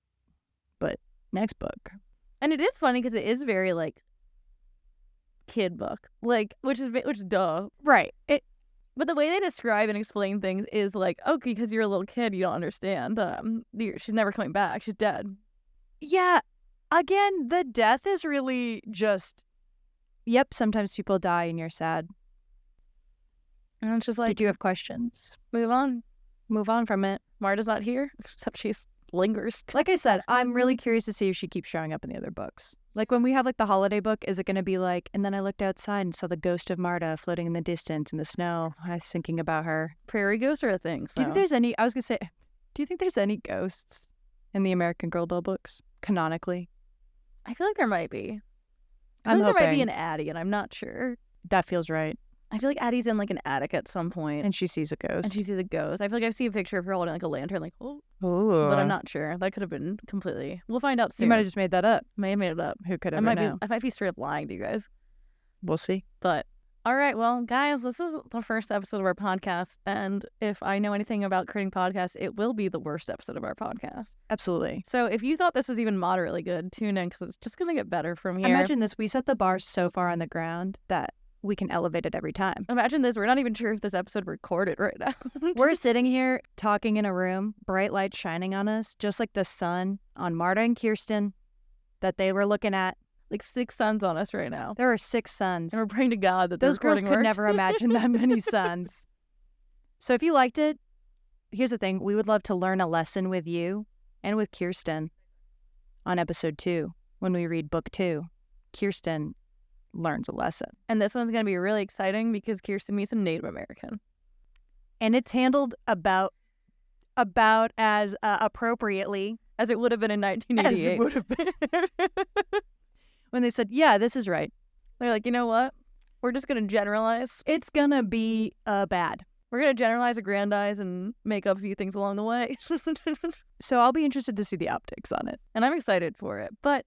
But next book. And it is funny because it is very kid book. Which duh. Right. But the way they describe and explain things is okay, because you're a little kid, you don't understand. She's never coming back. She's dead. Yeah. Again, the death is really just, yep, sometimes people die and you're sad. And it's just Did you have questions? move on. Move on from it. Marta's not here, except she lingers. Like I said, I'm really curious to see if she keeps showing up in the other books. When we have the holiday book, is it going to be and then I looked outside and saw the ghost of Marta floating in the distance in the snow. I was thinking about her. Prairie ghosts are a thing. So. Do you think there's any, I was going to say, do you think there's any ghosts in the American Girl doll books, canonically? I feel like there might be. I'm there might be hoping. an Addie, and I'm not sure. That feels right. I feel like Addie's in an attic at some point. And she sees a ghost. And she sees a ghost. I feel like I've seen a picture of her holding a lantern, Ooh. But I'm not sure. That could have been completely. We'll find out soon. You might have just made that up. May have made it up. Who could I have known? might be straight up lying to you guys. We'll see. But all right, well, guys, this is the first episode of our podcast, and if I know anything about creating podcasts, it will be the worst episode of our podcast. Absolutely. So if you thought this was even moderately good, tune in because it's just gonna get better from here. Imagine this: we set the bar so far on the ground that we can elevate it every time. Imagine this: we're not even sure if this episode recorded right now. We're sitting here talking in a room, bright light shining on us, just like the sun on Marta and Kirsten that they were looking at. 6 suns on us right now. There are 6 suns. And we're praying to God that those girls could worked. never imagine that many suns. So if you liked it, here's the thing. We would love to learn a lesson with you and with Kirsten on episode 2 when we read book 2. Kirsten learns a lesson. And this one's going to be really exciting because Kirsten meets a Native American. And it's handled about as appropriately as it would have been in 1988. As it would have been. When they said, yeah, this is right. They're you know what? We're just going to generalize. It's going to be bad. We're going to generalize, aggrandize, and make up a few things along the way. So I'll be interested to see the optics on it. And I'm excited for it. But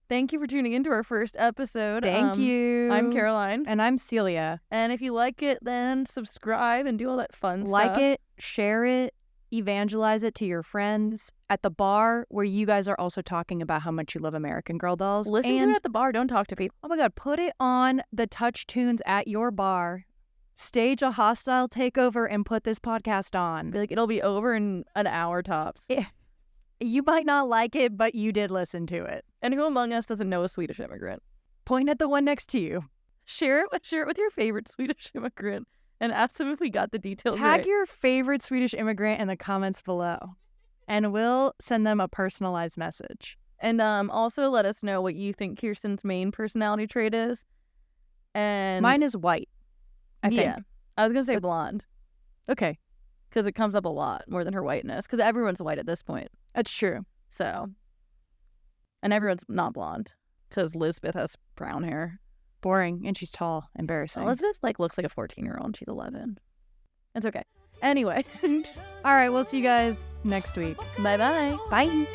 thank you for tuning into our first episode. Thank you. I'm Caroline. And I'm Celia. And if you like it, then subscribe and do all that fun stuff. Like it, share it, evangelize it to your friends at the bar where you guys are also talking about how much you love American Girl dolls. Listen to it at the bar. Don't talk to people. Oh my God, put it on the touch tunes at your bar. Stage a hostile takeover and put this podcast on. Be it'll be over in an hour tops. You might not like it, but you did listen to it. And who among us doesn't know a Swedish immigrant? Point at the one next to you. Share it with your favorite Swedish immigrant. And ask them if we got the details Tag right. your favorite Swedish immigrant in the comments below, and we'll send them a personalized message. And also let us know what you think Kirsten's main personality trait is. And mine is white, I think. Yeah, I was going to say blonde. Okay. Because it comes up a lot more than her whiteness. Because everyone's white at this point. That's true. So. And everyone's not blonde. Because Lisbeth has brown hair. Boring, and she's tall. Embarrassing. Elizabeth looks like a 14-year-old. She's 11. It's okay. Anyway, All right, we'll see you guys next week. bye-bye. Bye.